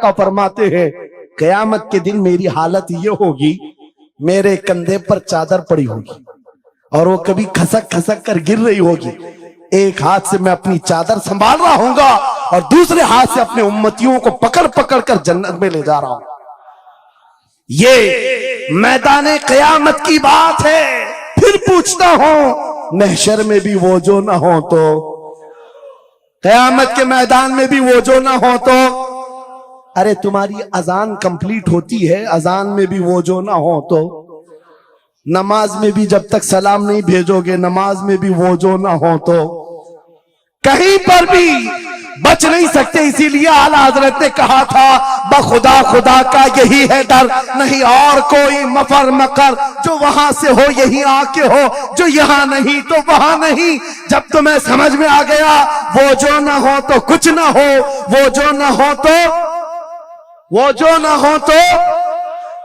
آقا فرماتے ہیں قیامت کے دن میری حالت یہ ہوگی، میرے کندھے پر چادر پڑی ہوگی اور وہ کبھی کھسک کھسک کر گر رہی ہوگی، ایک ہاتھ سے میں اپنی چادر سنبھال رہا ہوں گا اور دوسرے ہاتھ سے اپنے امتیوں کو پکڑ پکڑ کر جنت میں لے جا رہا ہوں۔ یہ میدان قیامت کی بات ہے۔ پھر پوچھتا ہوں محشر میں بھی وہ جو نہ ہو تو، قیامت کے میدان میں بھی وہ جو نہ ہو تو، ارے تمہاری اذان کمپلیٹ ہوتی ہے، اذان میں بھی وہ جو نہ ہو تو، نماز میں بھی جب تک سلام نہیں بھیجو گے نماز میں بھی وہ جو نہ ہو تو، کہیں پر بھی بچ نہیں سکتے۔ اسی لیے اعلیٰ حضرت نے کہا تھا بخدا خدا کا یہی ہے ڈر، نہیں اور کوئی مفر مکر، جو وہاں سے ہو یہی آ کے ہو، جو یہاں نہیں تو وہاں نہیں۔ جب تمہیں سمجھ میں آ گیا وہ جو نہ ہو تو کچھ نہ ہو، وہ جو نہ ہو تو، وہ جو نہ ہو تو،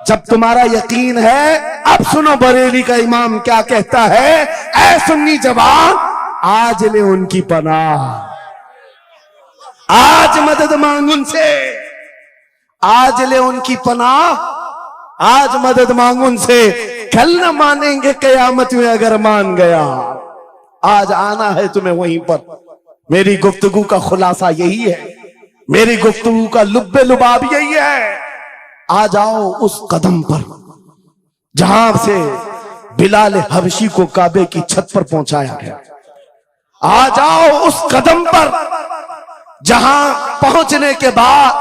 جب تمہارا یقین ہے اب سنو بریلی کا امام کیا کہتا ہے، اے سنی جوان آج لے ان کی پناہ، آج مدد مانگ ان سے، آج لے ان کی پناہ، آج مدد مانگ ان سے، کل نہ مانیں گے قیامت میں اگر مان گیا۔ آج آنا ہے تمہیں وہیں پر۔ میری گفتگو کا خلاصہ یہی ہے، میری گفتگو کا لب لباب یہی ہے، آ جاؤ اس قدم پر جہاں سے بلال حبشی کو کعبے کی چھت پر پہنچایا گیا، آ جاؤ اس قدم پر جہاں پہنچنے کے بعد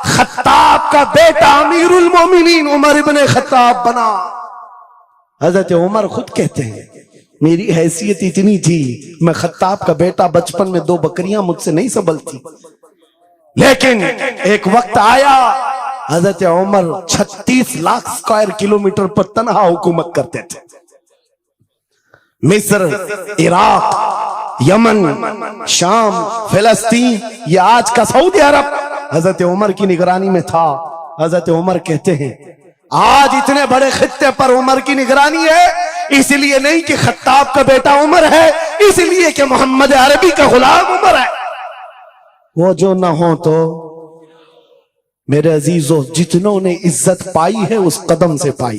خطاب کا بیٹا امیر المومنین عمر ابن خطاب بنا۔ حضرت عمر خود کہتے ہیں میری حیثیت اتنی تھی، میں خطاب کا بیٹا، بچپن میں 2 بکریاں مجھ سے نہیں سنبھلتی، لیکن ایک وقت آیا حضرت عمر 36 لاکھ اسکوائر کلومیٹر پر تنہا حکومت کرتے تھے۔ مصر، عراق، یمن، شام، فلسطین، یہ آج کا سعودی عرب حضرت عمر کی نگرانی میں تھا۔ حضرت عمر کہتے ہیں آج اتنے بڑے خطے پر عمر کی نگرانی ہے، اس لیے نہیں کہ خطاب کا بیٹا عمر ہے، اس لیے کہ محمد عربی کا غلام عمر ہے۔ وہ جو نہ ہو تو، میرے عزیزو جتنوں نے عزت پائی ہے اس قدم سے پائی۔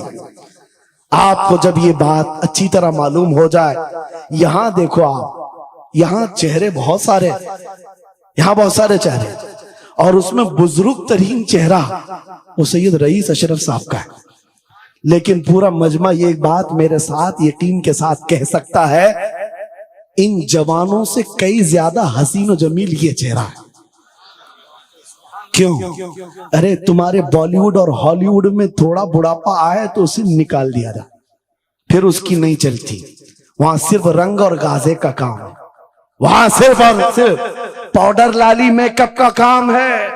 آپ کو جب یہ بات اچھی طرح معلوم ہو جائے، یہاں دیکھو آپ، یہاں چہرے بہت سارے، یہاں بہت سارے چہرے، اور اس میں بزرگ ترین چہرہ وہ سید رئیس اشرف صاحب کا ہے، لیکن پورا مجمع یہ ایک بات میرے ساتھ یقین کے ساتھ کہہ سکتا ہے، ان جوانوں سے کئی زیادہ حسین و جمیل یہ چہرہ ہے۔ کیوں؟ ارے تمہارے بالی ووڈ اور ہالی ووڈ میں تھوڑا بڑھاپا آئے تو اسے نکال دیا جائے، پھر اس کی نہیں چلتی۔ وہاں صرف رنگ اور گازے کا کام ہے، وہاں صرف اور صرف پاؤڈر لالی میک اپ کا کام ہے۔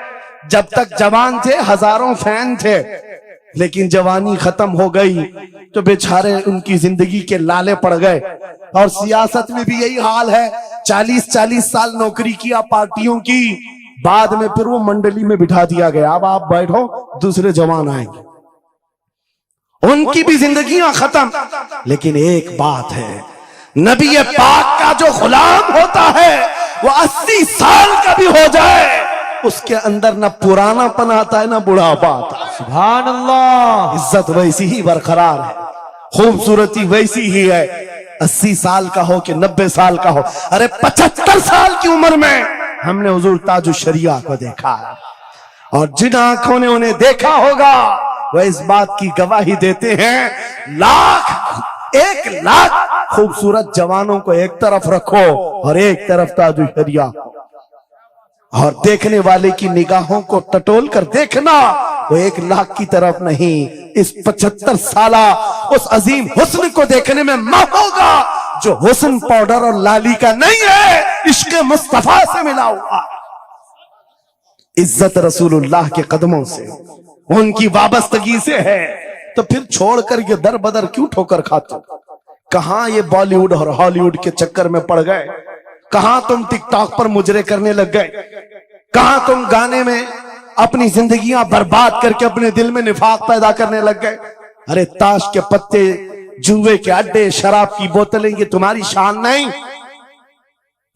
جب تک جوان تھے ہزاروں فین تھے، لیکن جوانی ختم ہو گئی تو بیچارے ان کی زندگی کے لالے پڑ گئے۔ اور سیاست میں بھی یہی حال ہے، 40 سال نوکری کیا پارٹیوں کی، بعد میں پھر وہ منڈلی میں بٹھا دیا گیا، اب آپ بیٹھو دوسرے جوان آئیں گے، ان کی بھی زندگیاں ختم۔ لیکن ایک بات ہے، نبی پاک کا جو غلام ہوتا ہے وہ 80 سال کا بھی ہو جائے اس کے اندر نہ پرانا پن آتا ہے نہ بڑھاپا آتا ہے۔ سبحان اللہ۔ عزت ویسی ہی برقرار ہے، خوبصورتی ویسی ہی ہے، 80 سال کا ہو کہ 90 سال کا ہو۔ ارے 75 سال کی عمر میں ہم نے حضور تاج الشریعہ کو دیکھا ہے، اور جن آنکھوں نے انہیں دیکھا ہوگا وہ اس بات کی گواہی دیتے ہیں، 1 لاکھ خوبصورت جوانوں کو ایک طرف رکھو اور ایک طرف تاج الشریعہ، اور دیکھنے والے کی نگاہوں کو ٹٹول کر دیکھنا، وہ 1 لاکھ کی طرف نہیں، اس 75 سالہ اس عظیم حسن کو دیکھنے میں ماں ہوگا جو حسن پاؤڈر اور لالی کا نہیں ہے، عشق مصطفیٰ سے ملا ہوا۔ عزت رسول اللہ کے قدموں سے، ان کی وابستگی سے ہے، تو پھر چھوڑ کر یہ در بدر کیوں ٹھوکر کھاتے؟ کہاں یہ بالی ووڈ اور ہالی ووڈ کے چکر میں پڑ گئے؟ کہاں تم ٹک ٹاک پر مجرے کرنے لگ گئے؟ کہاں تم گانے میں اپنی زندگیاں برباد کر کے اپنے دل میں نفاق پیدا کرنے لگ گئے؟ ارے تاش کے پتے، جوے کے اڈے، شراب کی بوتلیں، یہ تمہاری شان نہیں،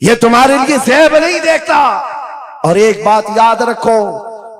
یہ تمہارے لیے زیب نہیں دیکھتا۔ اور ایک بات یاد رکھو،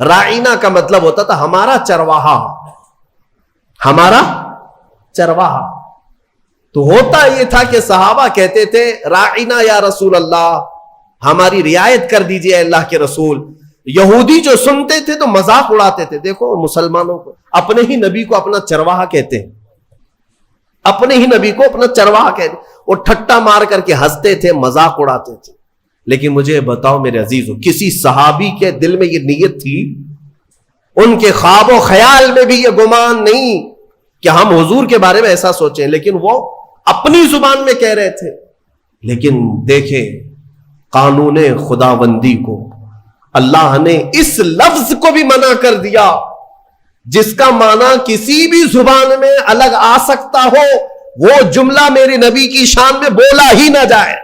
راعینا کا مطلب ہوتا تھا ہمارا چرواہا، ہمارا چرواہا. تو ہوتا یہ تھا کہ صحابہ کہتے تھے راعینا یا رسول اللہ، ہماری رعایت کر دیجئے اللہ کے رسول. یہودی جو سنتے تھے تو مذاق اڑاتے تھے. دیکھو مسلمانوں کو اپنے ہی نبی کو اپنا چرواہا کہتے ہیں، اپنے ہی نبی کو اپنا چرواہا کہتے ہیں، اور ٹھٹا مار کر کے ہنستے تھے، مذاق اڑاتے تھے. لیکن مجھے بتاؤ میرے عزیزو، کسی صحابی کے دل میں یہ نیت تھی؟ ان کے خواب و خیال میں بھی یہ گمان نہیں کہ ہم حضور کے بارے میں ایسا سوچیں، لیکن وہ اپنی زبان میں کہہ رہے تھے. لیکن دیکھیں قانون خداوندی کو اللہ نے اس لفظ کو بھی منع کر دیا جس کا معنی کسی بھی زبان میں الگ آ سکتا ہو. وہ جملہ میرے نبی کی شان میں بولا ہی نہ جائے،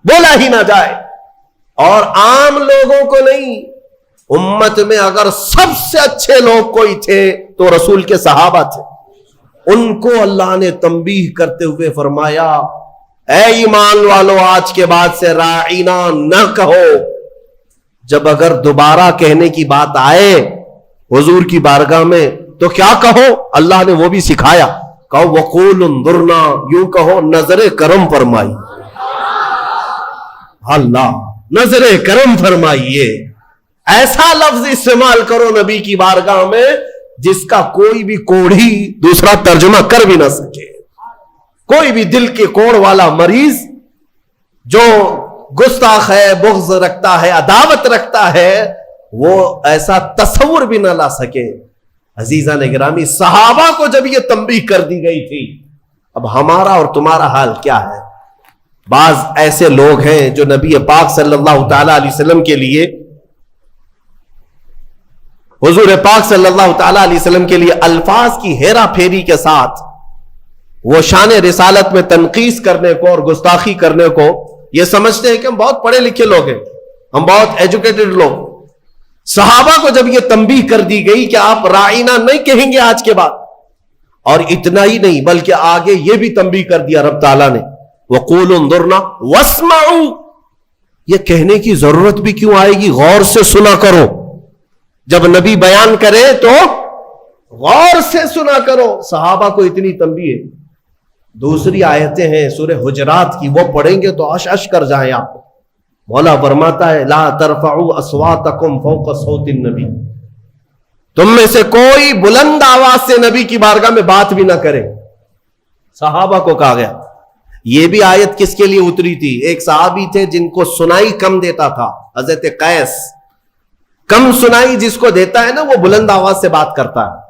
بولا ہی نہ جائے. اور عام لوگوں کو نہیں، امت میں اگر سب سے اچھے لوگ کوئی تھے تو رسول کے صحابہ تھے. ان کو اللہ نے تنبیہ کرتے ہوئے فرمایا اے ایمان والو، آج کے بعد سے راعینا نہ کہو. جب اگر دوبارہ کہنے کی بات آئے حضور کی بارگاہ میں تو کیا کہو؟ اللہ نے وہ بھی سکھایا. کہو وقول انظرنا، یوں کہو نظر کرم فرمائی. اللہ نظر کرم فرمائیے. ایسا لفظ استعمال کرو نبی کی بارگاہ میں جس کا کوئی بھی کوڑھی دوسرا ترجمہ کر بھی نہ سکے. کوئی بھی دل کے کوڑ والا مریض جو گستاخ ہے، بغض رکھتا ہے، عداوت رکھتا ہے، وہ ایسا تصور بھی نہ لا سکے. عزیزان گرامی، صحابہ کو جب یہ تنبیہ کر دی گئی تھی، اب ہمارا اور تمہارا حال کیا ہے؟ بعض ایسے لوگ ہیں جو نبی پاک صلی اللہ تعالی علیہ وسلم کے لیے، حضور پاک صلی اللہ تعالی علیہ وسلم کے لیے الفاظ کی ہیرا پھیری کے ساتھ وہ شان رسالت میں تنقیص کرنے کو اور گستاخی کرنے کو یہ سمجھتے ہیں کہ ہم بہت پڑھے لکھے لوگ ہیں، ہم بہت ایجوکیٹڈ لوگ. صحابہ کو جب یہ تنبیہ کر دی گئی کہ آپ راعینا نہیں کہیں گے آج کے بعد، اور اتنا ہی نہیں بلکہ آگے یہ بھی تنبیہ کر دیا رب تعالیٰ نے وَقُولُوا انظُرْنَا وَاسْمَعُوا. یہ کہنے کی ضرورت بھی کیوں آئے گی؟ غور سے سنا کرو. جب نبی بیان کرے تو غور سے سنا کرو. صحابہ کو اتنی تنبیہ. دوسری آیتیں ہیں سورہ حجرات کی، وہ پڑھیں گے تو اش اش کر جائیں آپ. مولا فرماتا ہے لا ترفعوا اصواتکم فوق صوت النبی، تم میں سے کوئی بلند آواز سے نبی کی بارگاہ میں بات بھی نہ کرے. صحابہ کو کہا گیا. یہ بھی آیت کس کے لیے اتری تھی؟ ایک صحابی تھے جن کو سنائی کم دیتا تھا، حضرت قیس. کم سنائی جس کو دیتا ہے نا وہ بلند آواز سے بات کرتا ہے.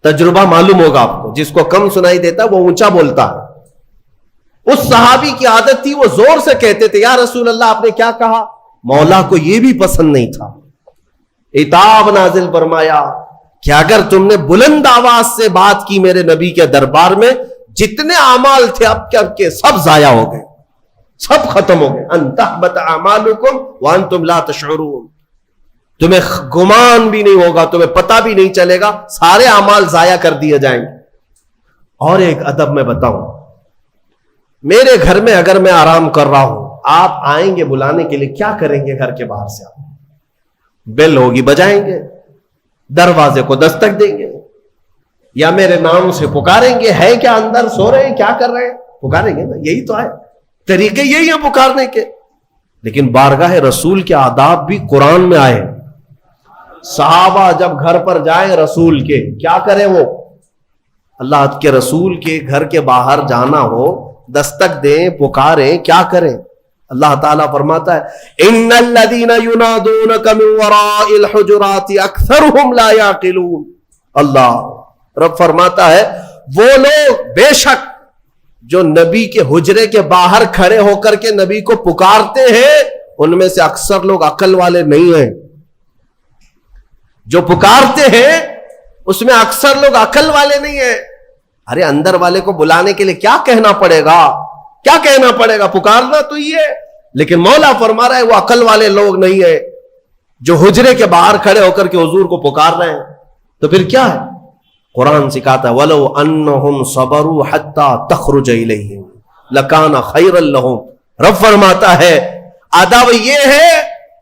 تجربہ معلوم ہوگا آپ کو، جس کو کم سنائی دیتا ہے وہ اونچا بولتا ہے. اس صحابی کی عادت تھی، وہ زور سے کہتے تھے یا رسول اللہ آپ نے کیا کہا؟ مولا کو یہ بھی پسند نہیں تھا. عتاب نازل فرمایا کہ اگر تم نے بلند آواز سے بات کی میرے نبی کے دربار میں، جتنے اعمال تھے اب کے سب ضائع ہو گئے، سب ختم ہو گئے. ان تحبط اعمالکم وانتم لا تشعرون. تمہیں گمان بھی نہیں ہوگا، تمہیں پتہ بھی نہیں چلے گا، سارے اعمال ضائع کر دیے جائیں گے. اور ایک ادب میں بتاؤں، میرے گھر میں اگر میں آرام کر رہا ہوں، آپ آئیں گے بلانے کے لیے، کیا کریں گے؟ گھر کے باہر سے آپ بیل ہوگی بجائیں گے، دروازے کو دستک دیں گے، یا میرے نام سے پکاریں گے. ہے کیا اندر سو رہے ہیں، کیا کر رہے ہیں؟ پکاریں گے نا. یہی تو ہے طریقے، یہی ہیں پکارنے کے. لیکن بارگاہ رسول کے آداب بھی قرآن میں آئے. صحابہ جب گھر پر جائیں رسول کے، کیا کریں؟ وہ اللہ کے رسول کے گھر کے باہر جانا ہو، دستک دیں، پکاریں، کیا کریں؟ اللہ تعالیٰ فرماتا ہے ان الذین ینادونک من وراء الحجرات اکثرهم لا یعقلون. اللہ رب فرماتا ہے وہ لوگ بے شک جو نبی کے حجرے کے باہر کھڑے ہو کر کے نبی کو پکارتے ہیں، ان میں سے اکثر لوگ عقل والے نہیں ہیں. جو پکارتے ہیں اس میں اکثر لوگ عقل والے نہیں ہیں. ارے اندر والے کو بلانے کے لیے کیا کہنا پڑے گا؟ کیا کہنا پڑے گا؟ پکارنا تو یہ ہے. لیکن مولا فرما رہا ہے وہ عقل والے لوگ نہیں ہیں جو حجرے کے باہر کھڑے ہو کر کے حضور کو پکار رہے ہیں. تو پھر کیا ہے؟ قرآن سکھاتا ہے وَلَوْ أَنَّهُمْ صَبَرُوا حَتَّى تَخْرُجَ إِلَيْهِمْ لَكَانَ خَيْرًا لَهُمْ. رب فرماتا ہے ادب یہ ہے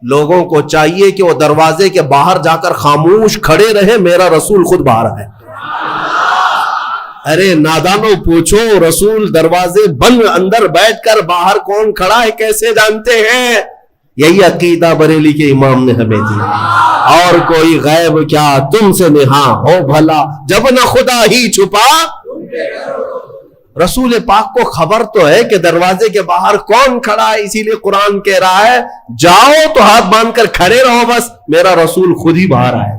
لوگوں کو چاہیے کہ وہ دروازے کے باہر جا کر خاموش کھڑے رہے، میرا رسول خود باہر ہے۔ ارے نادانوں پوچھو، رسول دروازے بند اندر بیٹھ کر باہر کون کھڑا ہے کیسے جانتے ہیں؟ یہی عقیدہ بریلی کے امام نے ہمیں دیا۔ اور کوئی غیب کیا تم سے نہاں ہو بھلا، جب نہ خدا ہی چھپا۔ رسول پاک کو خبر تو ہے کہ دروازے کے باہر کون کھڑا ہے، اسی لیے قرآن کہہ رہا ہے جاؤ تو ہاتھ باندھ کر کھڑے رہو، بس میرا رسول خود ہی باہر آئے۔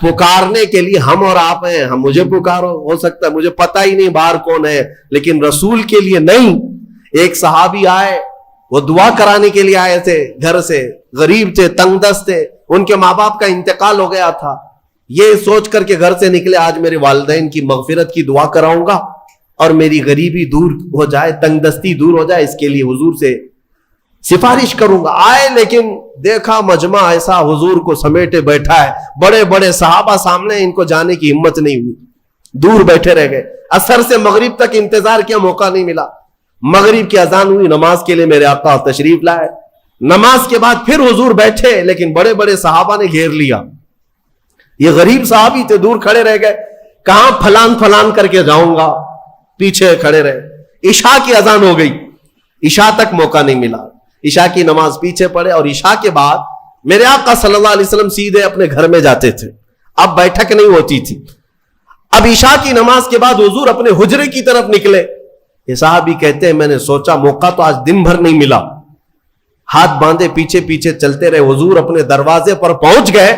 پکارنے کے لیے ہم اور آپ ہیں، ہم مجھے پکارو، ہو سکتا ہے مجھے پتہ ہی نہیں باہر کون ہے، لیکن رسول کے لیے نہیں۔ ایک صحابی آئے، وہ دعا کرانے کے لیے آئے تھے، گھر سے غریب تھے، تنگ دست تھے، ان کے ماں باپ کا انتقال ہو گیا تھا، یہ سوچ کر کے گھر سے نکلے آج میرے والدین کی مغفرت کی دعا کراؤں گا اور میری غریبی دور ہو جائے، تنگ دستی دور ہو جائے، اس کے لیے حضور سے سفارش کروں گا۔ آئے لیکن دیکھا مجمع ایسا حضور کو سمیٹے بیٹھا ہے، بڑے بڑے صحابہ سامنے، ان کو جانے کی ہمت نہیں ہوئی، دور بیٹھے رہ گئے۔ عصر سے مغرب تک انتظار کیا، موقع نہیں ملا۔ مغرب کی اذان ہوئی، نماز کے لیے میرے آقا تشریف لائے، نماز کے بعد پھر حضور بیٹھے، لیکن بڑے بڑے صحابہ نے گھیر لیا۔ یہ غریب صحابی تھے، دور کھڑے رہ گئے، کہاں پھلان پھلان کر کے جاؤں گا، پیچھے کھڑے رہے۔ عشاء کی اذان ہو گئی، عشاء تک موقع نہیں ملا، عشاء کی نماز پیچھے پڑے، اور عشاء کے بعد میرے آقا صلی اللہ علیہ وسلم سیدھے اپنے گھر میں جاتے تھے، اب بیٹھک نہیں ہوتی تھی۔ اب عشاء کی نماز کے بعد حضور اپنے حجرے کی طرف نکلے۔ یہ صحابی کہتے ہیں میں نے سوچا موقع تو آج دن بھر نہیں ملا، ہاتھ باندھے پیچھے پیچھے چلتے رہے، حضور اپنے دروازے پر پہنچ گئے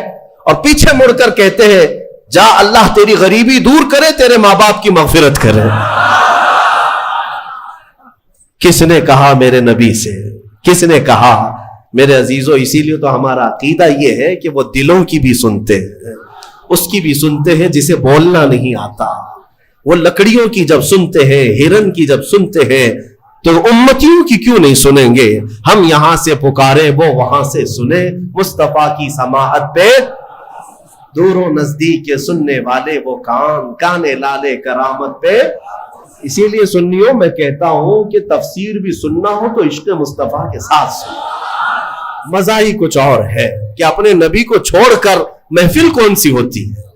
اور پیچھے مڑ کر کہتے ہیں جا اللہ تیری غریبی دور کرے، تیرے ماں باپ کی مغفرت کرے۔ کس نے کہا میرے نبی سے، کس نے کہا؟ میرے عزیزوں، اسی لیے تو ہمارا عقیدہ یہ ہے کہ وہ دلوں کی بھی سنتے ہیں، اس کی بھی سنتے ہیں جسے بولنا نہیں آتا۔ وہ لکڑیوں کی جب سنتے ہیں، ہرن کی جب سنتے ہیں، تو امتیوں کی کیوں نہیں سنیں گے؟ ہم یہاں سے پکارے وہ وہاں سے سنے، مصطفیٰ کی سماعت پہ دور و نزدیک کے سننے والے وہ کان، کانے لالے کرامت پہ۔ اسی لیے سنیوں میں کہتا ہوں کہ تفسیر بھی سننا ہو تو عشق مصطفیٰ کے ساتھ سنو۔ مزہ ہی کچھ اور ہے کہ اپنے نبی کو چھوڑ کر محفل کون سی ہوتی ہے؟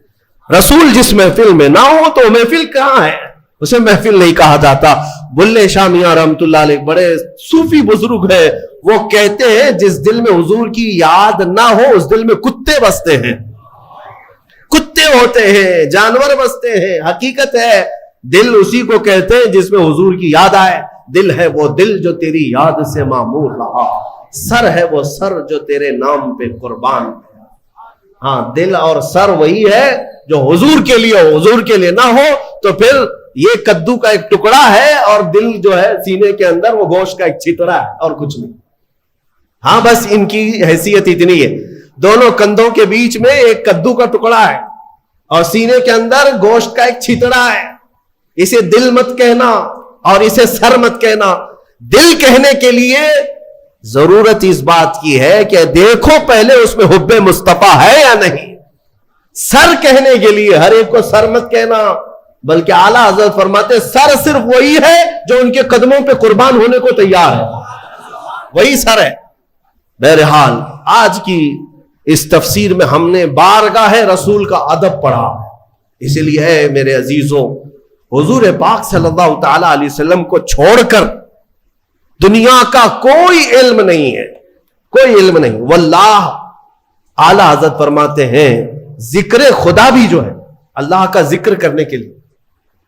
رسول جس محفل میں نہ ہو تو محفل کہاں ہے؟ اسے محفل نہیں کہا جاتا۔ بلے شاہ میاں رحمت اللہ علیہ بڑے صوفی بزرگ ہیں، وہ کہتے ہیں جس دل میں حضور کی یاد نہ ہو اس دل میں کتے بستے ہیں، کتے ہوتے ہیں، جانور بستے ہیں۔ حقیقت ہے دل اسی کو کہتے ہیں جس میں حضور کی یاد آئے۔ دل ہے وہ دل جو تیری یاد سے معمور رہا، سر ہے وہ سر جو تیرے نام پہ قربان۔ ہاں، دل اور سر وہی ہے جو حضور کے لیے ہو، حضور کے لیے نہ ہو تو پھر یہ کدو کا ایک ٹکڑا ہے اور دل جو ہے سینے کے اندر وہ گوشت کا ایک چھترا ہے اور کچھ نہیں۔ ہاں بس ان کی حیثیت اتنی ہے، دونوں کندھوں کے بیچ میں ایک کدو کا ٹکڑا ہے اور سینے کے اندر گوشت کا ایک چھترا ہے۔ اسے دل مت کہنا اور اسے سر مت کہنا۔ دل کہنے کے لیے ضرورت اس بات کی ہے کہ دیکھو پہلے اس میں حب مصطفیٰ ہے یا نہیں۔ سر کہنے کے لیے ہر ایک کو سر مت کہنا، بلکہ اعلیٰ حضرت فرماتے سر صرف وہی ہے جو ان کے قدموں پہ قربان ہونے کو تیار ہے، وہی سر ہے۔ بہرحال آج کی اس تفسیر میں ہم نے بارگاہ رسول کا ادب پڑھا، اسی لیے ہے میرے عزیزوں حضور پاک صلی اللہ تعالی علیہ وسلم کو چھوڑ کر دنیا کا کوئی علم نہیں ہے، کوئی علم نہیں۔ واللہ اعلیٰ حضرت فرماتے ہیں ذکر خدا بھی جو ہے اللہ کا ذکر کرنے کے لیے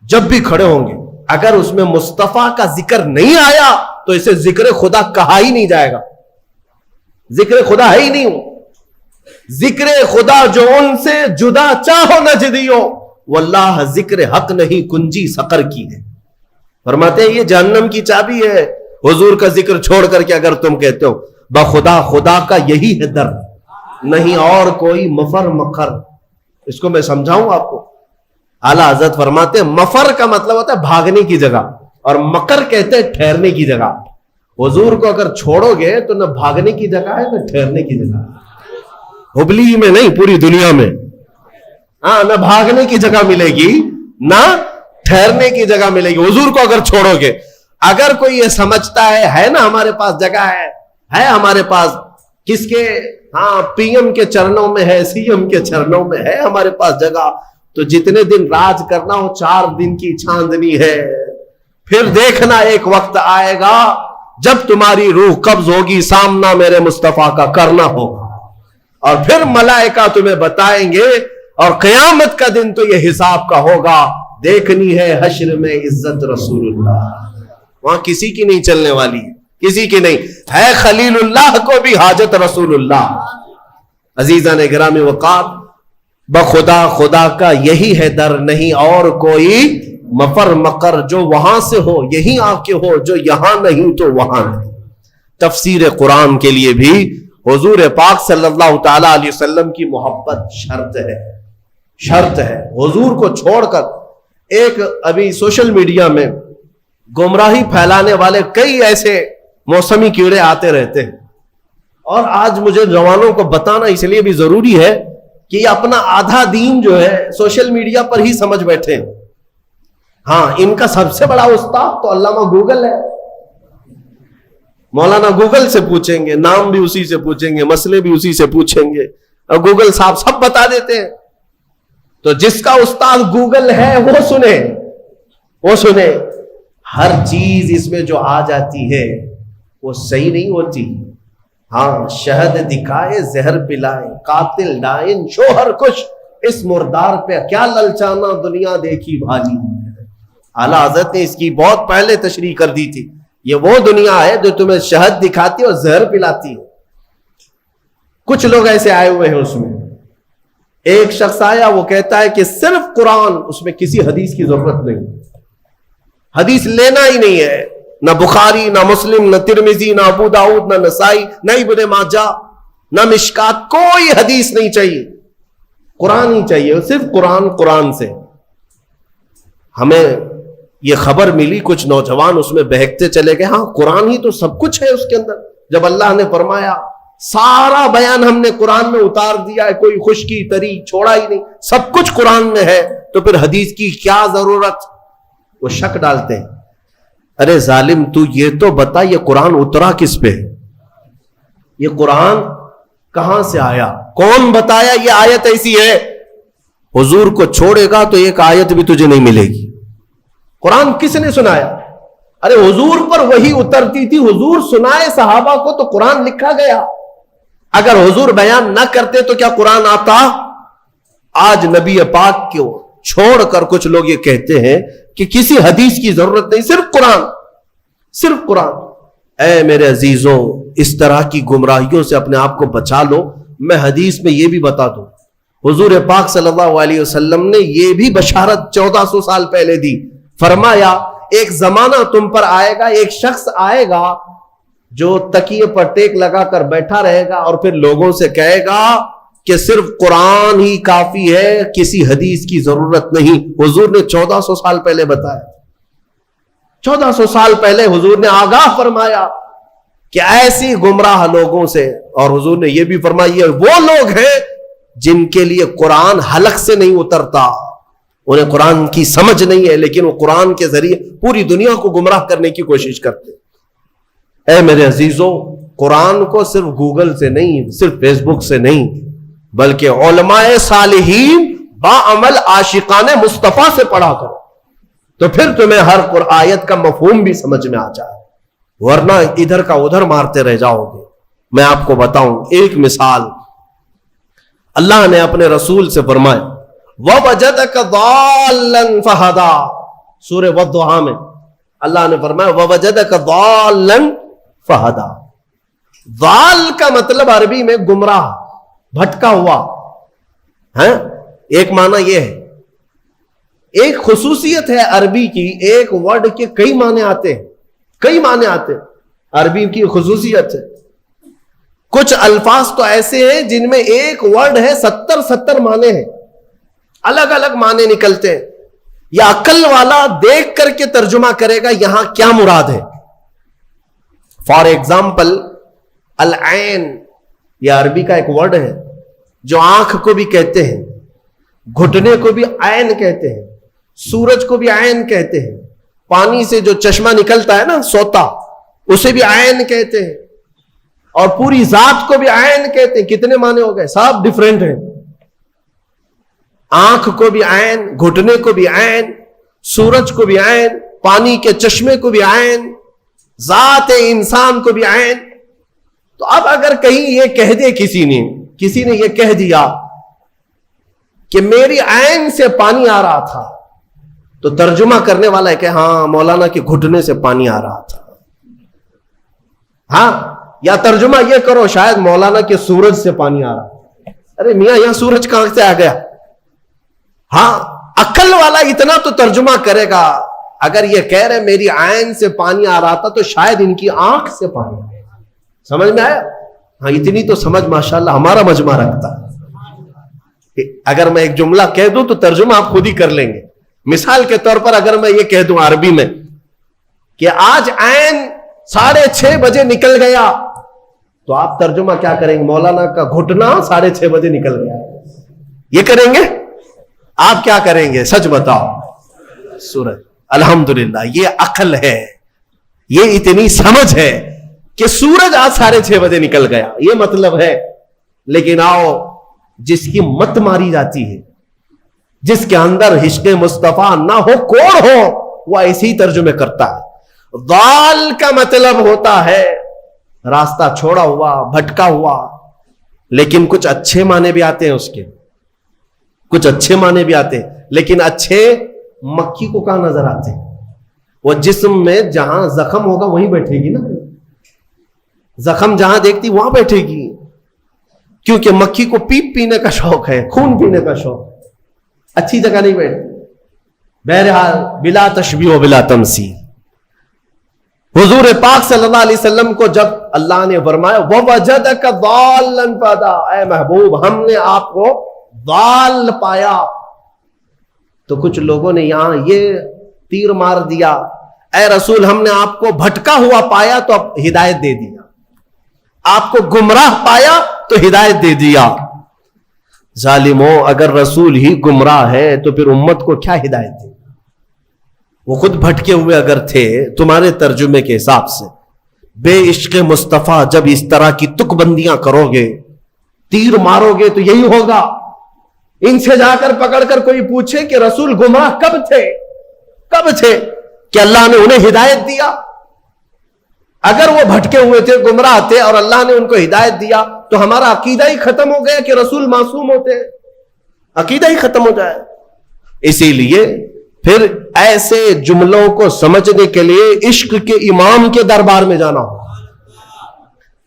جب بھی کھڑے ہوں گے اگر اس میں مصطفیٰ کا ذکر نہیں آیا تو اسے ذکر خدا کہا ہی نہیں جائے گا، ذکر خدا ہے ہی نہیں ہو۔ ذکر خدا جو ان سے جدا چاہو نہ جدیو، واللہ ذکر حق نہیں کنجی سقر کی ہے۔ فرماتے ہیں یہ جہنم کی چابی ہے، حضور کا ذکر چھوڑ کر کے اگر تم کہتے ہو بخدا خدا کا یہی ہے در، نہیں اور کوئی مفر مکر۔ اس کو میں سمجھاؤں آپ کو۔ اعلیٰ حضرت فرماتے ہیں مفر کا مطلب ہوتا ہے بھاگنے کی جگہ، اور مکر کہتے ہیں ٹھہرنے کی جگہ۔ حضور کو اگر چھوڑو گے تو نہ بھاگنے کی جگہ ہے نہ ٹھہرنے کی جگہ، ہبلی میں نہیں پوری دنیا میں۔ ہاں، نہ بھاگنے کی جگہ ملے گی نہ ٹھہرنے کی جگہ ملے گی حضور کو اگر چھوڑو گے۔ اگر کوئی یہ سمجھتا ہے نا ہمارے پاس جگہ ہے ہمارے پاس کس کے؟ ہاں پی ایم کے چرنوں میں ہے, سی ایم کے چرنوں میں ہے ہمارے پاس جگہ. تو جتنے دن راج کرنا ہو 4 دن کی چاندنی ہے. پھر دیکھنا ایک وقت آئے گا جب تمہاری روح قبض ہوگی, سامنا میرے مصطفیٰ کا کرنا ہوگا, اور پھر ملائکہ تمہیں بتائیں گے, اور قیامت کا دن تو یہ حساب کا ہوگا. دیکھنی ہے حشر میں عزت رسول اللہ, وہاں کسی کی نہیں چلنے والی, کسی کی نہیں ہے. خلیل اللہ کو بھی حاجت رسول اللہ. عزیزان گرامی وقار, بخدا خدا کا یہی ہے در, نہیں اور کوئی مفر مقر. جو وہاں سے ہو یہی آ کے ہو, جو یہاں نہیں تو وہاں نہیں. تفسیر قرآن کے لیے بھی حضور پاک صلی اللہ تعالی علیہ وسلم کی محبت شرط ہے, شرط ہے. حضور کو چھوڑ کر ایک ابھی سوشل میڈیا میں گمراہی پھیلانے والے کئی ایسے موسمی کیڑے آتے رہتے ہیں, اور آج مجھے جوانوں کو بتانا اس لیے بھی ضروری ہے کہ یہ اپنا آدھا دین جو ہے سوشل میڈیا پر ہی سمجھ بیٹھے ہیں. ہاں ان کا سب سے بڑا استاد تو علامہ گوگل ہے. مولانا گوگل سے پوچھیں گے, نام بھی اسی سے پوچھیں گے, مسئلے بھی اسی سے پوچھیں گے, اور گوگل صاحب سب بتا دیتے ہیں. تو جس کا استاد گوگل ہے وہ سنے, وہ سنے. ہر چیز اس میں جو آ جاتی ہے وہ صحیح نہیں ہوتی. ہاں شہد دکھائے زہر پلائے, قاتل ڈائن شوہر کش, اس مردار پہ کیا للچانا دنیا دیکھی بھالی. اعلیٰ حضرت نے اس کی بہت پہلے تشریح کر دی تھی. یہ وہ دنیا ہے جو تمہیں شہد دکھاتی اور زہر پلاتی ہے. کچھ لوگ ایسے آئے ہوئے ہیں اس میں. ایک شخص آیا, وہ کہتا ہے کہ صرف قرآن, اس میں کسی حدیث کی ضرورت نہیں, حدیث لینا ہی نہیں ہے, نہ بخاری نہ مسلم نہ ترمذی نہ ابو داؤد نہ نسائی نہ ابن ماجہ نہ مشکات, کوئی حدیث نہیں چاہیے, قرآن ہی چاہیے, صرف قرآن. قرآن سے ہمیں یہ خبر ملی, کچھ نوجوان اس میں بہکتے چلے گئے. ہاں قرآن ہی تو سب کچھ ہے اس کے اندر. جب اللہ نے فرمایا سارا بیان ہم نے قرآن میں اتار دیا ہے, کوئی خشکی تری چھوڑا ہی نہیں, سب کچھ قرآن میں ہے, تو پھر حدیث کی کیا ضرورت؟ وہ شک ڈالتے ہیں. ارے ظالم, تو یہ تو بتا یہ قرآن اترا کس پہ, یہ قرآن کہاں سے آیا, کون بتایا یہ آیت ایسی ہے؟ حضور کو چھوڑے گا تو ایک آیت بھی تجھے نہیں ملے گی. قرآن کس نے سنایا؟ ارے حضور پر وہی اترتی تھی, حضور سنائے صحابہ کو تو قرآن لکھا گیا. اگر حضور بیان نہ کرتے تو کیا قرآن آتا؟ آج نبی پاک کو چھوڑ کر کچھ لوگ یہ کہتے ہیں کہ کسی حدیث کی ضرورت نہیں, صرف قرآن, صرف قرآن. اے میرے عزیزوں, اس طرح کی گمراہیوں سے اپنے آپ کو بچا لو. میں حدیث میں یہ بھی بتا دوں, حضور پاک صلی اللہ علیہ وسلم نے یہ بھی بشارت 1400 سال پہلے دی. فرمایا ایک زمانہ تم پر آئے گا, ایک شخص آئے گا جو تکیے پر ٹیک لگا کر بیٹھا رہے گا, اور پھر لوگوں سے کہے گا کہ صرف قرآن ہی کافی ہے, کسی حدیث کی ضرورت نہیں. حضور نے 1400 سال پہلے بتایا, 1400 سال پہلے حضور نے آگاہ فرمایا کہ ایسی گمراہ لوگوں سے. اور حضور نے یہ بھی فرمایا یہ وہ لوگ ہیں جن کے لیے قرآن حلق سے نہیں اترتا, انہیں قرآن کی سمجھ نہیں ہے, لیکن وہ قرآن کے ذریعے پوری دنیا کو گمراہ کرنے کی کوشش کرتے. اے میرے عزیزوں, قرآن کو صرف گوگل سے نہیں, صرف فیس بک سے نہیں, بلکہ علماء صالحین باعمل عاشقان مصطفیٰ سے پڑھا کرو, تو پھر تمہیں ہر آیت کا مفہوم بھی سمجھ میں آ جائے, ورنہ ادھر کا ادھر مارتے رہ جاؤ گے. میں آپ کو بتاؤں ایک مثال. اللہ نے اپنے رسول سے فرمایا وَوَجَدَكَ ضَالًّا فَهَدَى, سورہ والضحیٰ میں اللہ نے فرمایا وَوَجَدَكَ ضَالًّا فَهَدَى. ضال کا مطلب عربی میں گمراہ, بھٹکا ہوا ہے. ایک معنی یہ ہے, ایک خصوصیت ہے عربی کی, ایک ورڈ کے کئی معنی آتے ہیں, کئی معنی آتے ہیں, عربی کی خصوصیت ہے. کچھ الفاظ تو ایسے ہیں جن میں ایک ورڈ ہے 70 معنی ہیں, الگ الگ معنی نکلتے ہیں. یا عقل والا دیکھ کر کے ترجمہ کرے گا یہاں کیا مراد ہے. فار ایگزامپل العین, یہ عربی کا ایک ورڈ ہے جو آنکھ کو بھی کہتے ہیں, گھٹنے کو بھی عین کہتے ہیں, سورج کو بھی عین کہتے ہیں, پانی سے جو چشمہ نکلتا ہے نا سوتا, اسے بھی عین کہتے ہیں. اور پوری ذات کو بھی عین کہتے ہیں. کتنے معنی ہو گئے؟ سب ڈیفرنٹ ہیں. آنکھ کو بھی عین، گھٹنے کو بھی عین، سورج کو بھی عین، پانی کے چشمے کو بھی عین، ذات انسان کو بھی عین. تو اب اگر کہیں یہ کہہ دے کسی نے یہ کہہ دیا کہ میری عین سے پانی آ رہا تھا، تو ترجمہ کرنے والا ہے کہ ہاں مولانا کے گھٹنے سے پانی آ رہا تھا. ہاں، یا ترجمہ یہ کرو شاید مولانا کے سورج سے پانی آ رہا تھا. ارے میاں یہاں سورج کہاں سے آ گیا؟ ہاں، عقل والا اتنا تو ترجمہ کرے گا. اگر یہ کہہ رہے میری عین سے پانی آ رہا تھا تو شاید ان کی آنکھ سے پانی آ رہا. سمجھ میں آیا؟ ہاں، اتنی تو سمجھ ماشاءاللہ ہمارا مجمع رکھتا ہے. اگر میں ایک جملہ کہہ دوں تو ترجمہ آپ خود ہی کر لیں گے. مثال کے طور پر اگر میں یہ کہہ دوں عربی میں کہ آج عین 6:30 بجے نکل گیا، تو آپ ترجمہ کیا کریں گے؟ مولانا کا گھٹنا 6:30 بجے نکل گیا. یہ کریں گے؟ آپ کیا کریں گے؟ سچ بتاؤ. سورج. الحمدللہ، یہ عقل ہے، یہ اتنی سمجھ ہے کہ سورج آج 6:30 بجے نکل گیا، یہ مطلب ہے. لیکن آؤ، جس کی مت ماری جاتی ہے، جس کے اندر عشق مصطفیٰ نہ ہو، کوڑ ہو، وہ ایسے ہی ترجمے کرتا ہے. ضال کا مطلب ہوتا ہے راستہ چھوڑا ہوا، بھٹکا ہوا. لیکن کچھ اچھے معنی بھی آتے ہیں اس کے، کچھ اچھے معنی بھی آتے ہیں. لیکن اچھے مکھی کو کہاں نظر آتے ہیں؟ وہ جسم میں جہاں زخم ہوگا وہیں بیٹھے گی نا. زخم جہاں دیکھتی وہاں بیٹھے گی، کیونکہ مکھی کو پیپ پینے کا شوق ہے، خون پینے کا شوق. اچھی جگہ نہیں بیٹھتی. بہرحال، بلا تشبیہ و بلا تمثیل، حضور پاک صلی اللہ علیہ وسلم کو جب اللہ نے فرمایا وَوَجَدَكَ ضَالًّا فَهَدَىٰ، اے محبوب ہم نے آپ کو ضال پایا. تو کچھ لوگوں نے یہاں یہ تیر مار دیا، اے رسول ہم نے آپ کو بھٹکا ہوا پایا تو اب ہدایت دے دیا، آپ کو گمراہ پایا تو ہدایت دے دیا. ظالموں، اگر رسول ہی گمراہ ہے تو پھر امت کو کیا ہدایت دے؟ وہ خود بھٹکے ہوئے اگر تھے تمہارے ترجمے کے حساب سے. بے عشق مصطفیٰ جب اس طرح کی تک بندیاں کرو گے، تیر مارو گے تو یہی ہوگا. ان سے جا کر پکڑ کر کوئی پوچھے کہ رسول گمراہ کب تھے کہ اللہ نے انہیں ہدایت دیا. اگر وہ بھٹکے ہوئے تھے، گمراہ تھے، اور اللہ نے ان کو ہدایت دیا، تو ہمارا عقیدہ ہی ختم ہو گیا کہ رسول معصوم ہوتے ہیں. عقیدہ ہی ختم ہو جائے. اسی لیے پھر ایسے جملوں کو سمجھنے کے لیے عشق کے امام کے دربار میں جانا ہو،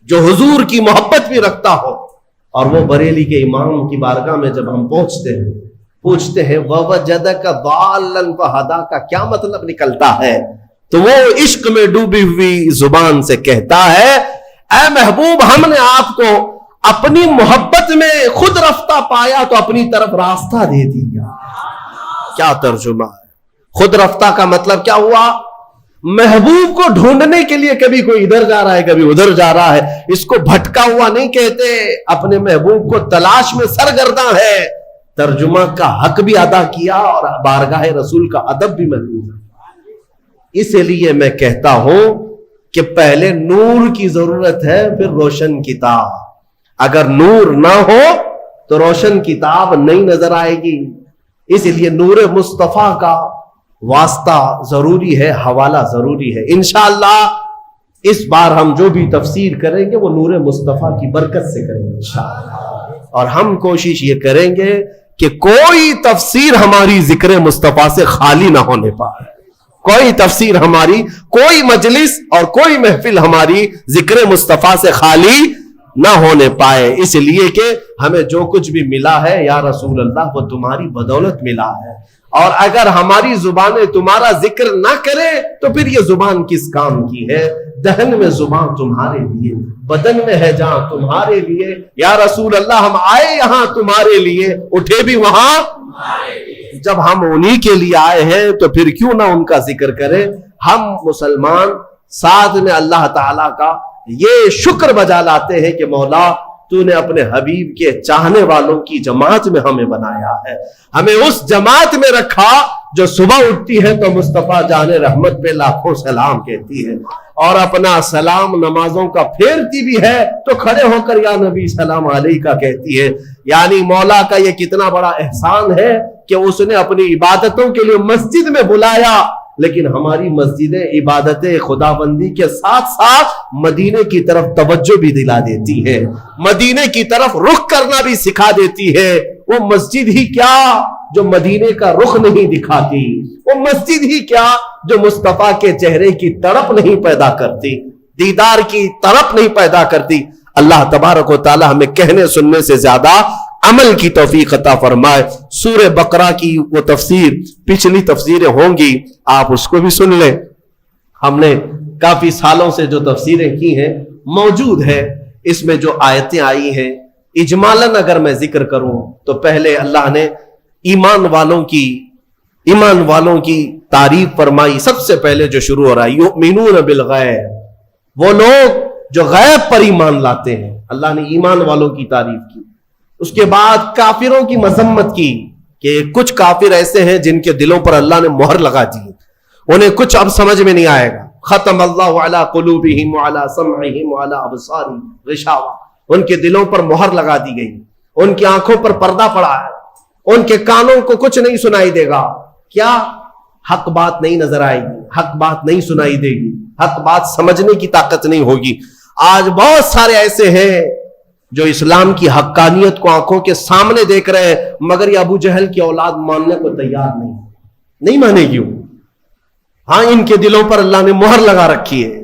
جو حضور کی محبت بھی رکھتا ہو. اور وہ بریلی کے امام کی بارگاہ میں جب ہم پہنچتے ہیں، پوچھتے ہیں وَوَجَدَكَ ضَالًّا فَهَدَىٰ کا کیا مطلب نکلتا ہے، تو وہ عشق میں ڈوبی ہوئی زبان سے کہتا ہے اے محبوب ہم نے آپ کو اپنی محبت میں خود رفتہ پایا تو اپنی طرف راستہ دے دیا. کیا ترجمہ ہے؟ خود رفتہ کا مطلب کیا ہوا؟ محبوب کو ڈھونڈنے کے لیے کبھی کوئی ادھر جا رہا ہے، کبھی ادھر جا رہا ہے. اس کو بھٹکا ہوا نہیں کہتے، اپنے محبوب کو تلاش میں سرگرداں ہے. ترجمہ کا حق بھی ادا کیا اور بارگاہ رسول کا ادب بھی محفوظ ہے. اس لیے میں کہتا ہوں کہ پہلے نور کی ضرورت ہے، پھر روشن کتاب. اگر نور نہ ہو تو روشن کتاب نہیں نظر آئے گی. اس لیے نور مصطفیٰ کا واسطہ ضروری ہے، حوالہ ضروری ہے. انشاءاللہ اس بار ہم جو بھی تفسیر کریں گے وہ نور مصطفیٰ کی برکت سے کریں گے انشاءاللہ. اور ہم کوشش یہ کریں گے کہ کوئی تفسیر ہماری ذکر مصطفیٰ سے خالی نہ ہونے پائے. کوئی تفسیر ہماری، کوئی مجلس اور کوئی محفل ہماری ذکر مصطفیٰ سے خالی نہ ہونے پائے. اس لیے کہ ہمیں جو کچھ بھی ملا ہے یا رسول اللہ وہ تمہاری بدولت ملا ہے. اور اگر ہماری زبانیں تمہارا ذکر نہ کرے تو پھر یہ زبان کس کام کی ہے؟ دہن میں زبان تمہارے لیے، بدن میں ہے جان تمہارے لیے. یا رسول اللہ ہم آئے یہاں تمہارے لیے، اٹھے بھی وہاں. جب ہم انہی کے لیے آئے ہیں تو پھر کیوں نہ ان کا ذکر کریں. ہم مسلمان ساتھ میں اللہ تعالیٰ کا یہ شکر بجا لاتے ہیں کہ مولا تو نے اپنے حبیب کے چاہنے والوں کی جماعت میں ہمیں بنایا ہے، ہمیں اس جماعت میں رکھا جو صبح اٹھتی ہے تو مصطفیٰ جان رحمت پہ لاکھوں سلام کہتی ہے، اور اپنا سلام نمازوں کا پھیرتی بھی ہے تو کھڑے ہو کر یا نبی سلام علیکہ کہتی ہے۔ یعنی مولا کا یہ کتنا بڑا احسان ہے کہ اس نے اپنی عبادتوں کے لیے مسجد میں بلایا، لیکن ہماری مسجدیں عبادت خدا بندی کے ساتھ ساتھ مدینے کی طرف توجہ بھی دلا دیتی ہے، مدینے کی طرف رخ کرنا بھی سکھا دیتی ہے۔ وہ مسجد ہی کیا جو مدینے کا رخ نہیں دکھاتی، وہ مسجد ہی کیا جو مصطفیٰ کے چہرے کی تڑپ نہیں پیدا کرتی، دیدار کی تڑپ نہیں پیدا کرتی۔ اللہ تبارک و تعالی ہمیں کہنے سننے سے زیادہ عمل کی توفیق عطا فرمائے۔ سورہ بقرہ کی وہ تفسیر، پچھلی تفسیریں ہوں گی، آپ اس کو بھی سن لیں۔ ہم نے کافی سالوں سے جو تفسیریں کی ہیں موجود ہے، اس میں جو آیتیں آئی ہیں اجمالاً اگر میں ذکر کروں تو پہلے اللہ نے ایمان والوں کی تعریف فرمائی۔ سب سے پہلے جو شروع ہو رہا ہے یؤمنون بالغیب، وہ لوگ جو غیب پر ایمان لاتے ہیں، اللہ نے ایمان والوں کی تعریف کی۔ اس کے بعد کافروں کی مذمت کی کہ کچھ کافر ایسے ہیں جن کے دلوں پر اللہ نے مہر لگا دی، انہیں کچھ اب سمجھ میں نہیں آئے گا۔ ختم اللہ علی قلوبہم وعلی سمعہم وعلی ابصارہم غشاوہ، ان کے دلوں پر مہر لگا دی گئی، ان کی آنکھوں پر پردہ پڑا ہے، ان کے کانوں کو کچھ نہیں سنائی دے گا۔ کیا؟ حق بات نہیں نظر آئے گی، حق بات نہیں سنائی دے گی، حق بات سمجھنے کی طاقت نہیں ہوگی۔ آج بہت سارے ایسے ہیں جو اسلام کی حقانیت کو آنکھوں کے سامنے دیکھ رہے ہیں، مگر یہ ابو جہل کی اولاد ماننے کو تیار نہیں مانے گی۔ ہاں، ان کے دلوں پر اللہ نے مہر لگا رکھی ہے،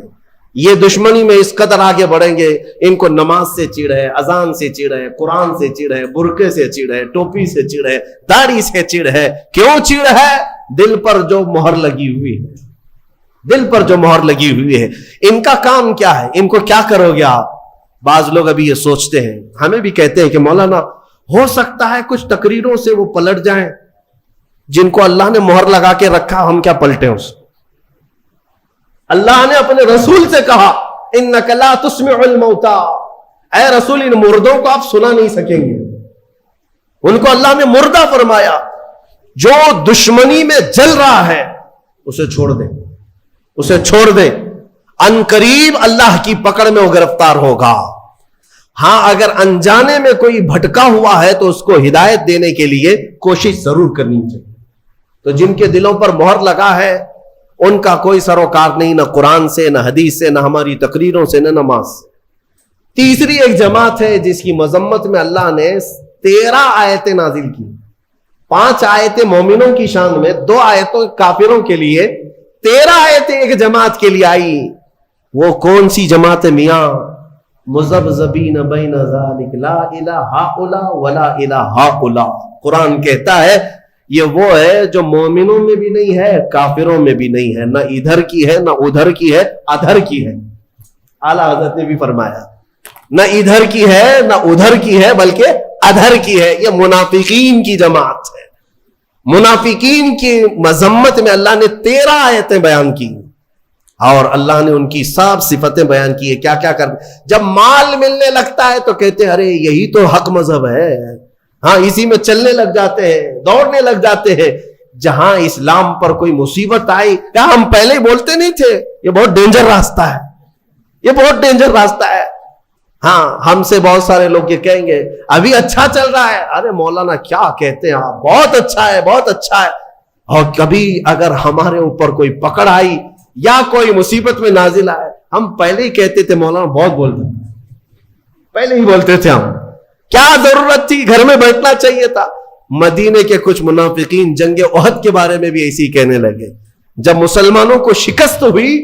یہ دشمنی میں اس قدر آگے بڑھیں گے، ان کو نماز سے چڑ ہے، اذان سے چڑ ہے، قرآن سے چڑ ہے، برقعے سے چڑ ہے، ٹوپی سے چڑ ہے، داڑھی سے چڑ ہے۔ کیوں چڑ ہے؟ دل پر جو مہر لگی ہوئی ہے، دل پر جو مہر لگی ہوئی ہے۔ ان کا کام کیا ہے؟ ان کو کیا کرو گے آپ؟ بعض لوگ ابھی یہ سوچتے ہیں، ہمیں بھی کہتے ہیں کہ مولانا ہو سکتا ہے کچھ تقریروں سے وہ پلٹ جائیں، جن کو اللہ نے مہر لگا کے رکھا، ہم کیا پلٹیں اس؟ اللہ نے اپنے رسول سے کہا انک لا تسمع الموتى، اے رسول ان مردوں کو آپ سنا نہیں سکیں گے۔ ان کو اللہ نے مردہ فرمایا۔ جو دشمنی میں جل رہا ہے اسے چھوڑ دیں، اسے چھوڑ دیں، ان قریب اللہ کی پکڑ میں وہ گرفتار ہوگا۔ ہاں، اگر انجانے میں کوئی بھٹکا ہوا ہے تو اس کو ہدایت دینے کے لیے کوشش ضرور کرنی چاہیے۔ تو جن کے دلوں پر مہر لگا ہے ان کا کوئی سروکار نہیں، نہ قرآن سے، نہ حدیث سے، نہ ہماری تقریروں سے، نہ نماز سے۔ تیسری ایک جماعت ہے جس کی مذمت میں اللہ نے 13 آیتیں نازل کی، 5 آیتیں مومنوں کی شان میں، 2 آیتوں کافروں کے لیے، 13 آیتیں ایک جماعت کے لیے آئی۔ وہ کون سی جماعت ہے میاں؟ مذبذبین بین ذالک لا الہ ہؤلاء ولا الہ ہؤلاء۔ قرآن کہتا ہے یہ وہ ہے جو مومنوں میں بھی نہیں ہے، کافروں میں بھی نہیں ہے، نہ ادھر کی ہے، نہ ادھر کی ہے، ادھر کی ہے۔ اعلیٰ حضرت نے بھی فرمایا نہ ادھر کی ہے نہ ادھر کی ہے بلکہ ادھر کی ہے۔ یہ منافقین کی جماعت ہے۔ منافقین کی مذمت میں اللہ نے 13 آیتیں بیان کی، اور اللہ نے ان کی سب صفتیں بیان کی ہے۔ کیا کیا کر، جب مال ملنے لگتا ہے تو کہتے ہیں ارے یہی تو حق مذہب ہے، ہاں اسی میں چلنے لگ جاتے ہیں، دوڑنے لگ جاتے ہیں۔ جہاں اسلام پر کوئی مصیبت آئی، کیا ہم پہلے بولتے نہیں تھے یہ بہت ڈینجر راستہ ہے، یہ بہت ڈینجر راستہ ہے؟ ہاں، ہم سے بہت سارے لوگ یہ کہیں گے ابھی اچھا چل رہا ہے، ارے مولانا کیا کہتے ہیں آپ، بہت اچھا ہے، بہت اچھا ہے۔ اور کبھی اگر ہمارے اوپر کوئی پکڑ آئی یا کوئی مصیبت میں نازل آئے، ہم پہلے ہی کہتے تھے مولانا بہت بولتے تھے، پہلے ہی بولتے تھے ہم، کیا ضرورت تھی، گھر میں بیٹھنا چاہیے تھا۔ مدینے کے کچھ منافقین جنگ احد کے بارے میں بھی ایسی کہنے لگے، جب مسلمانوں کو شکست ہوئی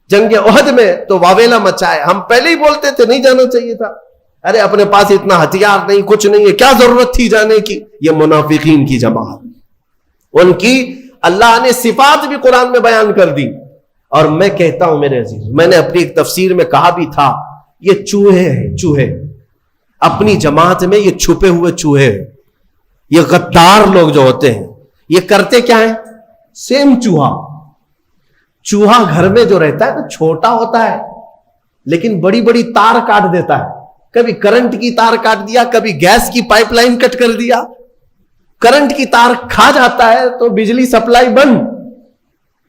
جنگ احد میں تو واویلا مچائے، ہم پہلے ہی بولتے تھے نہیں جانا چاہیے تھا، ارے اپنے پاس اتنا ہتھیار نہیں، کچھ نہیں ہے، کیا ضرورت تھی جانے کی۔ یہ منافقین کی جماعت، ان کی اللہ نے صفات بھی قرآن میں بیان کر دی۔ اور میں کہتا ہوں میرے عزیز، میں نے اپنی ایک تفسیر میں کہا بھی تھا، یہ چوہے ہیں، چوہے اپنی جماعت میں، یہ چھپے ہوئے چوہے، یہ غدار لوگ جو ہوتے ہیں یہ کرتے کیا ہیں؟ سیم چوہا گھر میں جو رہتا ہے تو چھوٹا ہوتا ہے لیکن بڑی بڑی تار کاٹ دیتا ہے، کبھی کرنٹ کی تار کاٹ دیا, کبھی گیس کی پائپ لائن کٹ کر دیا. کرنٹ کی تار کھا جاتا ہے تو بجلی سپلائی بند,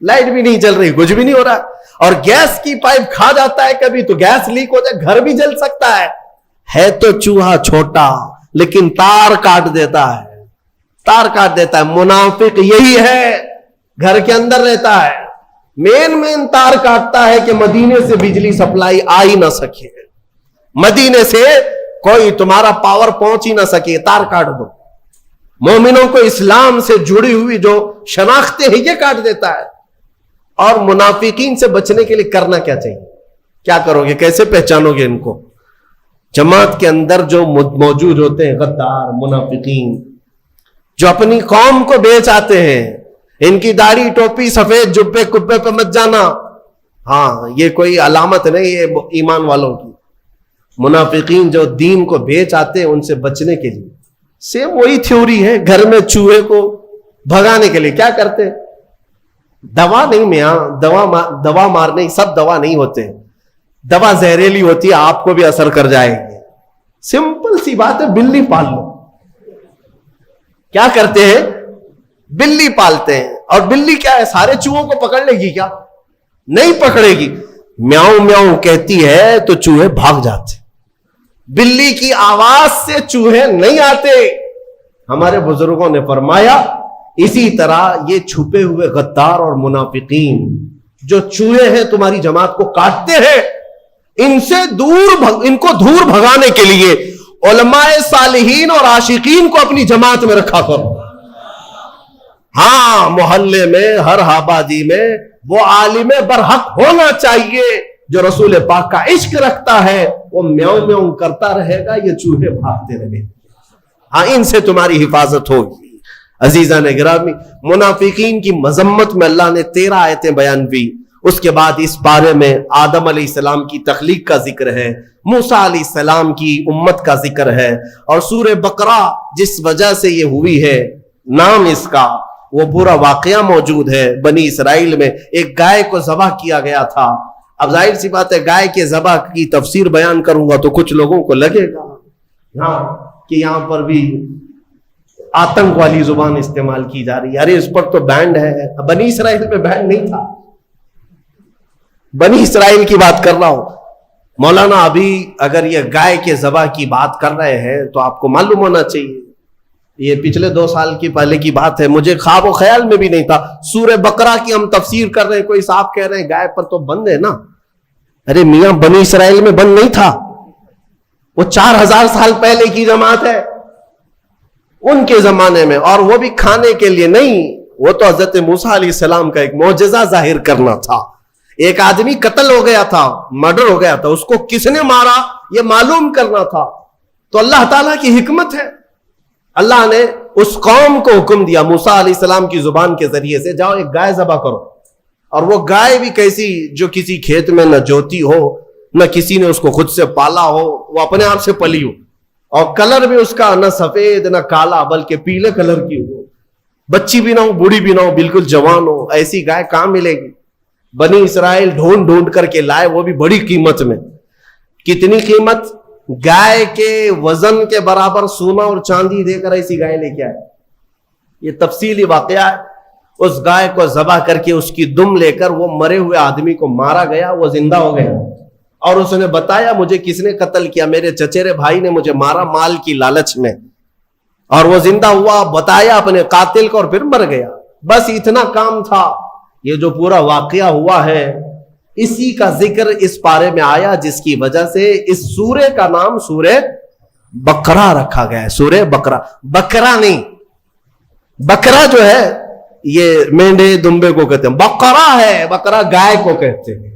لائٹ بھی نہیں چل رہی, کچھ بھی نہیں ہو رہا. اور گیس کی پائپ کھا جاتا ہے کبھی تو گیس لیک ہو جائے, گھر بھی جل سکتا ہے تو چوہا چھوٹا لیکن تار کاٹ دیتا ہے, تار کاٹ دیتا ہے. منافق یہی ہے, گھر کے اندر رہتا ہے, مین تار کاٹتا ہے کہ مدینے سے بجلی سپلائی آ ہی نہ سکے, مدینے سے کوئی تمہارا پاور پہنچ ہی نہ سکے, تار کاٹ دو. مومنوں کو اسلام سے جڑی ہوئی جو شناختیں ہیں یہ کاٹ دیتا ہے. اور منافقین سے بچنے کے لیے کرنا کیا چاہیے؟ کیا کرو گے, کیسے پہچانو گے ان کو؟ جماعت کے اندر جو موجود ہوتے ہیں غدار منافقین, جو اپنی قوم کو بیچ آتے ہیں, ان کی داڑھی ٹوپی سفید جبے کبے پہ مت جانا, ہاں یہ کوئی علامت نہیں, یہ ایمان والوں کی. منافقین جو دین کو بیچ آتے ہیں ان سے بچنے کے لیے سیم وہی تھیوری ہے. گھر میں چوہے کو بھگانے کے لیے کیا کرتے؟ دوا نہیں میاں, دوا مارنے, سب دوا نہیں ہوتے, دوا زہریلی ہوتی ہے, آپ کو بھی اثر کر جائے گی. سمپل سی بات ہے, بلی پال لو. کیا کرتے ہیں؟ بلی پالتے ہیں. اور بلی کیا ہے, سارے چوہوں کو پکڑ لے گی کیا؟ نہیں پکڑے گی. میاؤں میاؤں کہتی ہے تو چوہے بھاگ جاتے. بلی کی آواز سے چوہے نہیں آتے. ہمارے بزرگوں نے فرمایا اسی طرح یہ چھپے ہوئے غدار اور منافقین جو چوہے ہیں تمہاری جماعت کو کاٹتے ہیں, ان سے ان کو دور بھگانے کے لیے علماء صالحین اور عاشقین کو اپنی جماعت میں رکھا کرو. ہاں, محلے میں, ہر آبادی میں وہ عالم برحق ہونا چاہیے جو رسول پاک کا عشق رکھتا ہے. وہ میاؤں میاؤں کرتا رہے گا, یہ چوہے بھاگتے رہے. ہاں, ان سے تمہاری حفاظت ہوگی. عزیزان گرامی, منافقین کی مذمت میں اللہ نے 13 آیتیں بیان کی. اس کے بعد اس بارے میں آدم علیہ السلام کی تخلیق کا ذکر ہے, موسیٰ علیہ السلام کی امت کا ذکر ہے, اور سورہ بقرہ جس وجہ سے یہ ہوئی ہے نام اس کا, وہ پورا واقعہ موجود ہے. بنی اسرائیل میں ایک گائے کو ذبح کیا گیا تھا. اب ظاہر سی بات ہے, گائے کے ذبح کی تفسیر بیان کروں گا تو کچھ لوگوں کو لگے گا ہاں کہ یہاں پر بھی آتنک والی زبان استعمال کی جا رہی ہے. ارے اس پر تو بینڈ ہے. بنی اسرائیل میں بینڈ نہیں تھا, بنی اسرائیل کی بات کر رہا ہوں. مولانا ابھی اگر یہ گائے کے ذبح کی بات کر رہے ہیں تو آپ کو معلوم ہونا چاہیے یہ پچھلے 2 سال کی پہلے کی بات ہے, مجھے خواب و خیال میں بھی نہیں تھا. سورہ بقرہ کی ہم تفسیر کر رہے ہیں, کوئی صاحب کہہ رہے ہیں گائے پر تو بند ہے نا. ارے میاں, بنی اسرائیل میں بند نہیں تھا, وہ 4000 سال پہلے کی جماعت ہے, ان کے زمانے میں. اور وہ بھی کھانے کے لیے نہیں, وہ تو حضرت موسیٰ علیہ السلام کا ایک معجزہ ظاہر کرنا تھا. ایک آدمی قتل ہو گیا تھا, مرڈر ہو گیا تھا, اس کو کس نے مارا یہ معلوم کرنا تھا. تو اللہ تعالیٰ کی حکمت ہے, اللہ نے اس قوم کو حکم دیا موسیٰ علیہ السلام کی زبان کے ذریعے سے, جاؤ ایک گائے ذبح کرو. اور وہ گائے بھی کیسی, جو کسی کھیت میں نہ جوتی ہو, نہ کسی نے اس کو خود سے پالا ہو, وہ اپنے آپ سے پلی ہو, اور کلر بھی اس کا نہ سفید نہ کالا بلکہ پیلے کلر کی ہو, بچی بھی نہ ہو بوڑھی بھی نہ ہو, بالکل جوان ہو. ایسی گائے کہاں ملے گی؟ بنی اسرائیل ڈھونڈ ڈھونڈ کر کے لائے, وہ بھی بڑی قیمت میں. کتنی قیمت؟ گائے کے وزن کے برابر سونا اور چاندی دے کر ایسی گائے لے کے آئے. یہ تفصیلی واقعہ ہے. اس گائے کو ذبح کر کے اس کی دم لے کر وہ مرے ہوئے آدمی کو مارا گیا, وہ زندہ ہو گیا, اور اس نے بتایا مجھے کس نے قتل کیا, میرے چچیرے بھائی نے مجھے مارا مال کی لالچ میں. اور وہ زندہ ہوا, بتایا اپنے قاتل کو, اور پھر مر گیا. بس اتنا کام تھا. یہ جو پورا واقعہ ہوا ہے اسی کا ذکر اس پارے میں آیا, جس کی وجہ سے اس سورے کا نام سورہ بقرہ رکھا گیا ہے. سورہ بقرہ, بکرا نہیں, بکرا جو ہے یہ مینڈے دمبے کو کہتے ہیں, بقرہ ہے, بکرا گائے کو کہتے ہیں.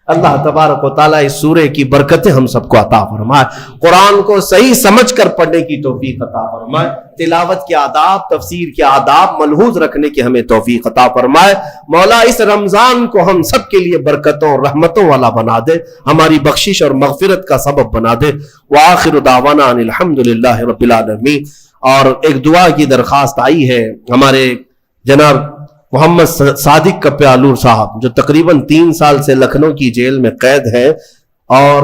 اللہ تبارک و تعالیٰ اس سورے کی برکتیں ہم سب کو عطا فرمائے. قرآن کو صحیح سمجھ کر پڑھنے کی توفیق عطا فرمائے. تلاوت کے آداب, تفسیر کے آداب ملحوظ رکھنے کی ہمیں توفیق عطا فرمائے. مولا اس رمضان کو ہم سب کے لیے برکتوں اور رحمتوں والا بنا دے, ہماری بخشش اور مغفرت کا سبب بنا دے. وآخر دعوانا ان الحمدللہ رب العالمین. اور ایک دعا کی درخواست آئی ہے ہمارے جناب محمد صادق کپیالور صاحب, جو تقریباً 3 سال سے لکھنؤ کی جیل میں قید ہے, اور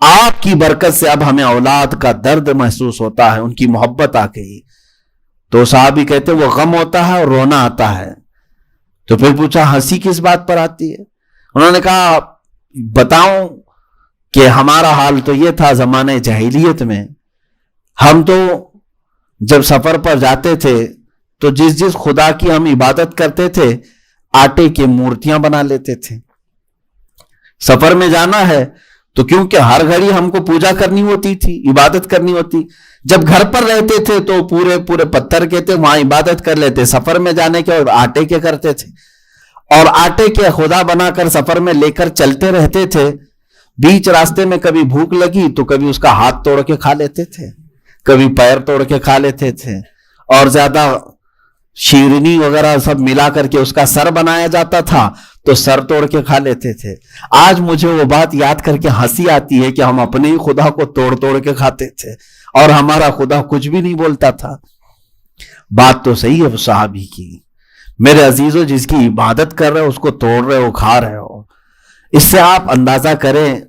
آپ کی برکت سے اب ہمیں اولاد کا درد محسوس ہوتا ہے, ان کی محبت آ گئی. تو صحابی کہتے وہ غم ہوتا ہے اور رونا آتا ہے. تو پھر پوچھا ہنسی کس بات پر آتی ہے؟ انہوں نے کہا بتاؤں کہ ہمارا حال تو یہ تھا زمانے جاہلیت میں, ہم تو جب سفر پر جاتے تھے تو جس خدا کی ہم عبادت کرتے تھے آٹے کی مورتیاں بنا لیتے تھے. سفر میں جانا ہے تو کیونکہ ہر گھڑی ہم کو پوجا کرنی ہوتی تھی, عبادت کرنی ہوتی. جب گھر پر رہتے تھے تو پورے پتھر کے تھے, وہاں عبادت کر لیتے. سفر میں جانے کے اور آٹے کے کرتے تھے, اور آٹے کے خدا بنا کر سفر میں لے کر چلتے رہتے تھے. بیچ راستے میں کبھی بھوک لگی تو کبھی اس کا ہاتھ توڑ کے کھا لیتے تھے, کبھی پیر توڑ کے کھا لیتے تھے, اور زیادہ شیرنی وغیرہ سب ملا کر کے اس کا سر بنایا جاتا تھا تو سر توڑ کے کھا لیتے تھے. آج مجھے وہ بات یاد کر کے ہنسی آتی ہے کہ ہم اپنے ہی خدا کو توڑ کے کھاتے تھے اور ہمارا خدا کچھ بھی نہیں بولتا تھا. بات تو صحیح ہے وہ صحابی کی. میرے عزیزو, جس کی عبادت کر رہے ہو اس کو توڑ رہے ہو, کھا رہے ہو. اس سے آپ اندازہ کریں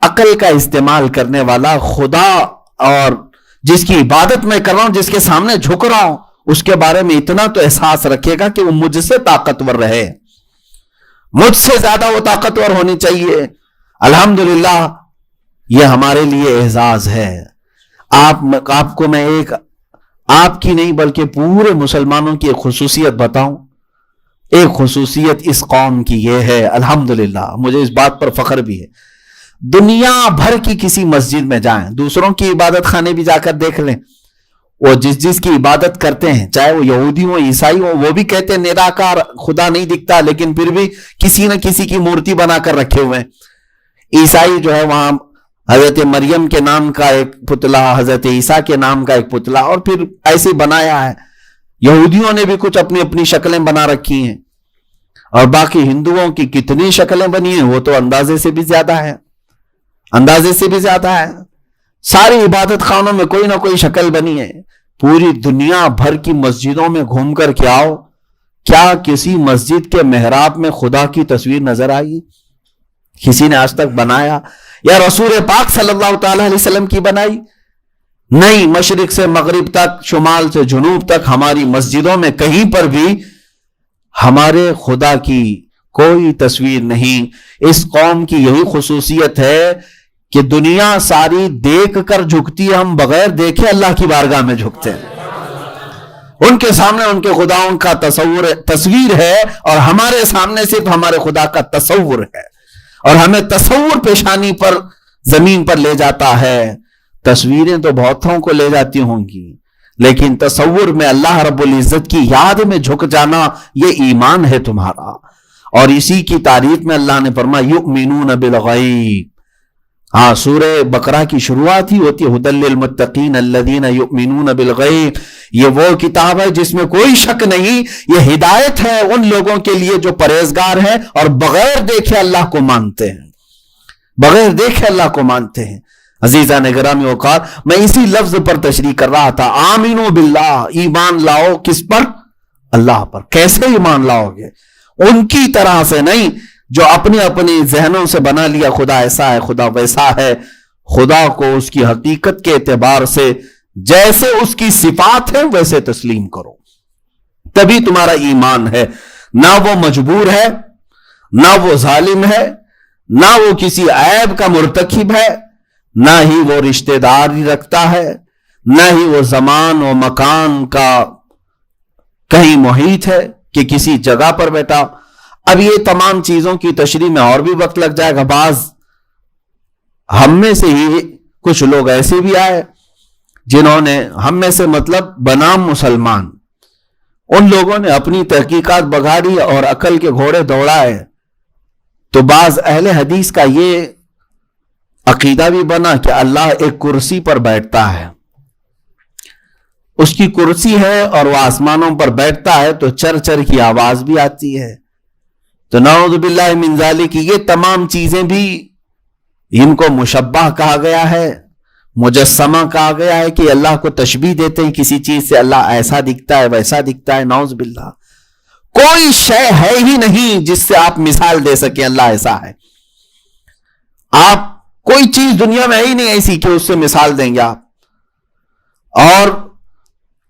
عقل کا استعمال کرنے والا خدا, اور جس کی عبادت میں کر رہا ہوں, جس کے سامنے جھک رہا ہوں, اس کے بارے میں اتنا تو احساس رکھے گا کہ وہ مجھ سے طاقتور رہے, مجھ سے زیادہ وہ طاقتور ہونی چاہیے. الحمدللہ یہ ہمارے لیے اعزاز ہے. آپ کو میں ایک, آپ کی نہیں بلکہ پورے مسلمانوں کی ایک خصوصیت بتاؤں. ایک خصوصیت اس قوم کی یہ ہے, الحمدللہ مجھے اس بات پر فخر بھی ہے. دنیا بھر کی کسی مسجد میں جائیں, دوسروں کی عبادت خانے بھی جا کر دیکھ لیں, وہ جس کی عبادت کرتے ہیں, چاہے وہ یہودی ہو عیسائی ہو, وہ بھی کہتے ہیں نراکار خدا نہیں دکھتا, لیکن پھر بھی کسی نہ کسی کی مورتی بنا کر رکھے ہوئے ہیں. عیسائی جو ہے وہاں حضرت مریم کے نام کا ایک پتلا, حضرت عیسیٰ کے نام کا ایک پتلا, اور پھر ایسے بنایا ہے. یہودیوں نے بھی کچھ اپنی اپنی شکلیں بنا رکھی ہیں, اور باقی ہندوؤں کی کتنی شکلیں بنی ہیں وہ تو اندازے سے بھی زیادہ ہے, اندازے سے بھی زیادہ ہے. ساری عبادت خانوں میں کوئی نہ کوئی شکل بنی ہے. پوری دنیا بھر کی مسجدوں میں گھوم کر کے آؤ, کیا کسی مسجد کے محراب میں خدا کی تصویر نظر آئی؟ کسی نے آج تک بنایا؟ یا رسول پاک صلی اللہ تعالی علیہ وسلم کی بنائی؟ نہیں. مشرق سے مغرب تک, شمال سے جنوب تک ہماری مسجدوں میں کہیں پر بھی ہمارے خدا کی کوئی تصویر نہیں. اس قوم کی یہی خصوصیت ہے کہ دنیا ساری دیکھ کر جھکتی ہے, ہم بغیر دیکھے اللہ کی بارگاہ میں جھکتے ہیں. ان کے سامنے ان کے خداؤں کا تصویر ہے, اور ہمارے سامنے صرف ہمارے خدا کا تصور ہے, اور ہمیں تصور پیشانی پر زمین پر لے جاتا ہے. تصویریں تو بہتوں کو لے جاتی ہوں گی, لیکن تصور میں اللہ رب العزت کی یاد میں جھک جانا یہ ایمان ہے تمہارا. اور اسی کی تعریف میں اللہ نے فرمایا یؤمنون بالغیب. ہاں, سورہ بقرہ کی شروعات ہی ہوتی ہے ھدی للمتقین الذین یؤمنون بالغیب. یہ وہ کتاب ہے جس میں کوئی شک نہیں, یہ ہدایت ہے ان لوگوں کے لیے جو پرہیزگار ہیں اور بغیر دیکھے اللہ کو مانتے ہیں, بغیر دیکھے اللہ کو مانتے ہیں. عزیزان گرامی اوقات, میں اسی لفظ پر تشریح کر رہا تھا, آمینو باللہ, ایمان لاؤ کس پر؟ اللہ پر. کیسے ایمان لاؤ گے؟ ان کی طرح سے نہیں جو اپنے اپنے ذہنوں سے بنا لیا خدا ایسا ہے, خدا ویسا ہے. خدا کو اس کی حقیقت کے اعتبار سے جیسے اس کی صفات ہے ویسے تسلیم کرو, تبھی تمہارا ایمان ہے. نہ وہ مجبور ہے, نہ وہ ظالم ہے, نہ وہ کسی عیب کا مرتکب ہے, نہ ہی وہ رشتہ داری رکھتا ہے, نہ ہی وہ زمان و مکان کا کہیں محیط ہے کہ کسی جگہ پر بیٹھا. اب یہ تمام چیزوں کی تشریح میں اور بھی وقت لگ جائے گا. بعض ہم میں سے ہی کچھ لوگ ایسے بھی آئے جنہوں نے, ہم میں سے مطلب بنام مسلمان, ان لوگوں نے اپنی تحقیقات بگاڑی اور عقل کے گھوڑے دوڑائے. تو بعض اہل حدیث کا یہ عقیدہ بھی بنا کہ اللہ ایک کرسی پر بیٹھتا ہے, اس کی کرسی ہے اور وہ آسمانوں پر بیٹھتا ہے تو چر چر کی آواز بھی آتی ہے. تو نعوذ باللہ من ذالک, یہ تمام چیزیں بھی ان کو مشبہ کہا گیا ہے, مجسمہ کہا گیا ہے کہ اللہ کو تشبیہ دیتے ہیں کسی چیز سے, اللہ ایسا دکھتا ہے ویسا دکھتا ہے. نعوذ باللہ, کوئی شے ہے ہی نہیں جس سے آپ مثال دے سکیں اللہ ایسا ہے. آپ کوئی چیز دنیا میں ہے ہی نہیں ایسی کہ اس سے مثال دیں گے آپ, اور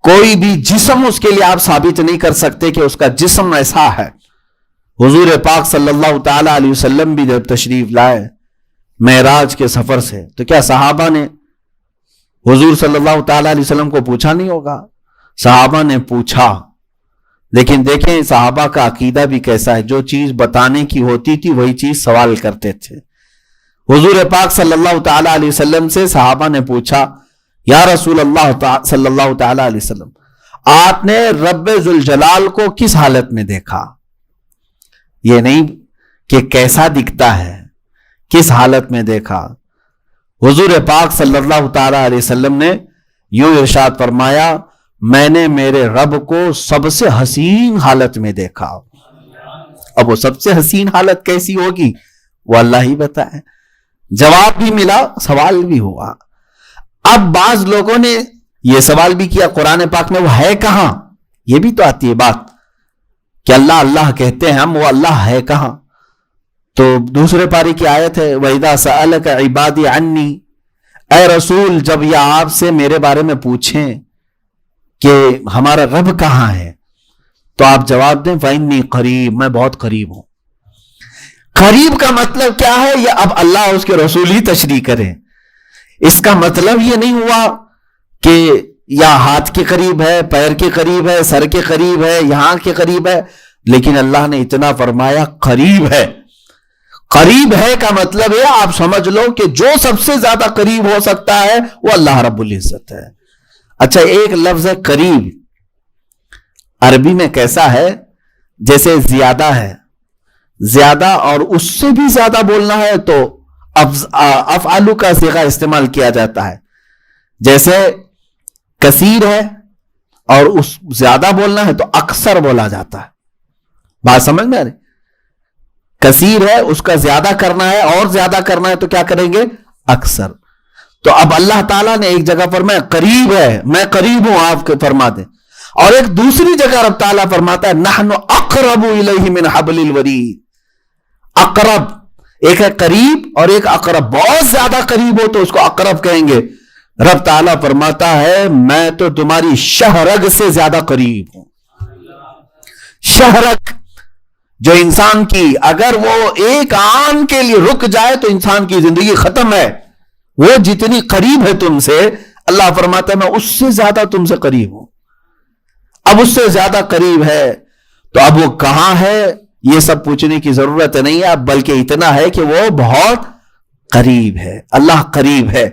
کوئی بھی جسم اس کے لیے آپ ثابت نہیں کر سکتے کہ اس کا جسم ایسا ہے. حضور پاک صلی اللہ تعالی علیہ وسلم بھی جب تشریف لائے معراج کے سفر سے, تو کیا صحابہ نے حضور صلی اللہ تعالی علیہ وسلم کو پوچھا نہیں ہوگا؟ صحابہ نے پوچھا. لیکن دیکھیں صحابہ کا عقیدہ بھی کیسا ہے, جو چیز بتانے کی ہوتی تھی وہی چیز سوال کرتے تھے. حضور پاک صلی اللہ تعالی علیہ وسلم سے صحابہ نے پوچھا, یا رسول اللہ صلی اللہ تعالی علیہ وسلم, آپ نے رب ذوالجلال کو کس حالت میں دیکھا؟ یہ نہیں کہ کیسا دکھتا ہے, کس حالت میں دیکھا. حضور پاک صلی اللہ تعالی علیہ وسلم نے یوں ارشاد فرمایا, میں نے میرے رب کو سب سے حسین حالت میں دیکھا. اب وہ سب سے حسین حالت کیسی ہوگی وہ اللہ ہی بتائے. جواب بھی ملا, سوال بھی ہوا. اب بعض لوگوں نے یہ سوال بھی کیا قرآن پاک میں وہ ہے کہاں؟ یہ بھی تو آتی ہے بات کہ اللہ اللہ کہتے ہیں ہم, وہ اللہ ہے کہاں؟ تو دوسرے پاری کی آیت ہے, وَإِذَا سَأَلَكَ عِبَادِي عَنِّي, اے رسول جب یہ آپ سے میرے بارے میں پوچھیں کہ ہمارا رب کہاں ہے, تو آپ جواب دیں فَإِنِّي قریب, میں بہت قریب ہوں. قریب کا مطلب کیا ہے؟ یہ اب اللہ اس کے رسول ہی تشریح کریں. اس کا مطلب یہ نہیں ہوا کہ یا ہاتھ کے قریب ہے, پیر کے قریب ہے, سر کے قریب ہے, یہاں کے قریب ہے, لیکن اللہ نے اتنا فرمایا قریب ہے. قریب ہے کا مطلب ہے آپ سمجھ لو کہ جو سب سے زیادہ قریب ہو سکتا ہے وہ اللہ رب العزت ہے. اچھا, ایک لفظ ہے قریب, عربی میں کیسا ہے جیسے زیادہ ہے, زیادہ اور اس سے بھی زیادہ بولنا ہے تو افعالو کا صیغہ استعمال کیا جاتا ہے. جیسے کثیر ہے اور اس زیادہ بولنا ہے تو اکثر بولا جاتا ہے. بات سمجھ میں آ رہی؟ کثیر ہے اس کا زیادہ کرنا ہے اور زیادہ کرنا ہے تو کیا کریں گے؟ اکثر. تو اب اللہ تعالیٰ نے ایک جگہ فرمایا قریب ہے, میں قریب ہوں آپ کے فرما دیں, اور ایک دوسری جگہ رب تعالیٰ فرماتا ہے نحن اقرب الیہ من حبل الورید. اقرب ایک ہے قریب اور ایک اقرب, بہت زیادہ قریب ہو تو اس کو اقرب کہیں گے. رب تعالیٰ فرماتا ہے میں تو تمہاری شہرگ سے زیادہ قریب ہوں. شہرگ جو انسان کی اگر وہ ایک آن کے لیے رک جائے تو انسان کی زندگی ختم ہے, وہ جتنی قریب ہے تم سے, اللہ فرماتا ہے میں اس سے زیادہ تم سے قریب ہوں. اب اس سے زیادہ قریب ہے تو اب وہ کہاں ہے یہ سب پوچھنے کی ضرورت نہیں ہے, بلکہ اتنا ہے کہ وہ بہت قریب ہے. اللہ قریب ہے,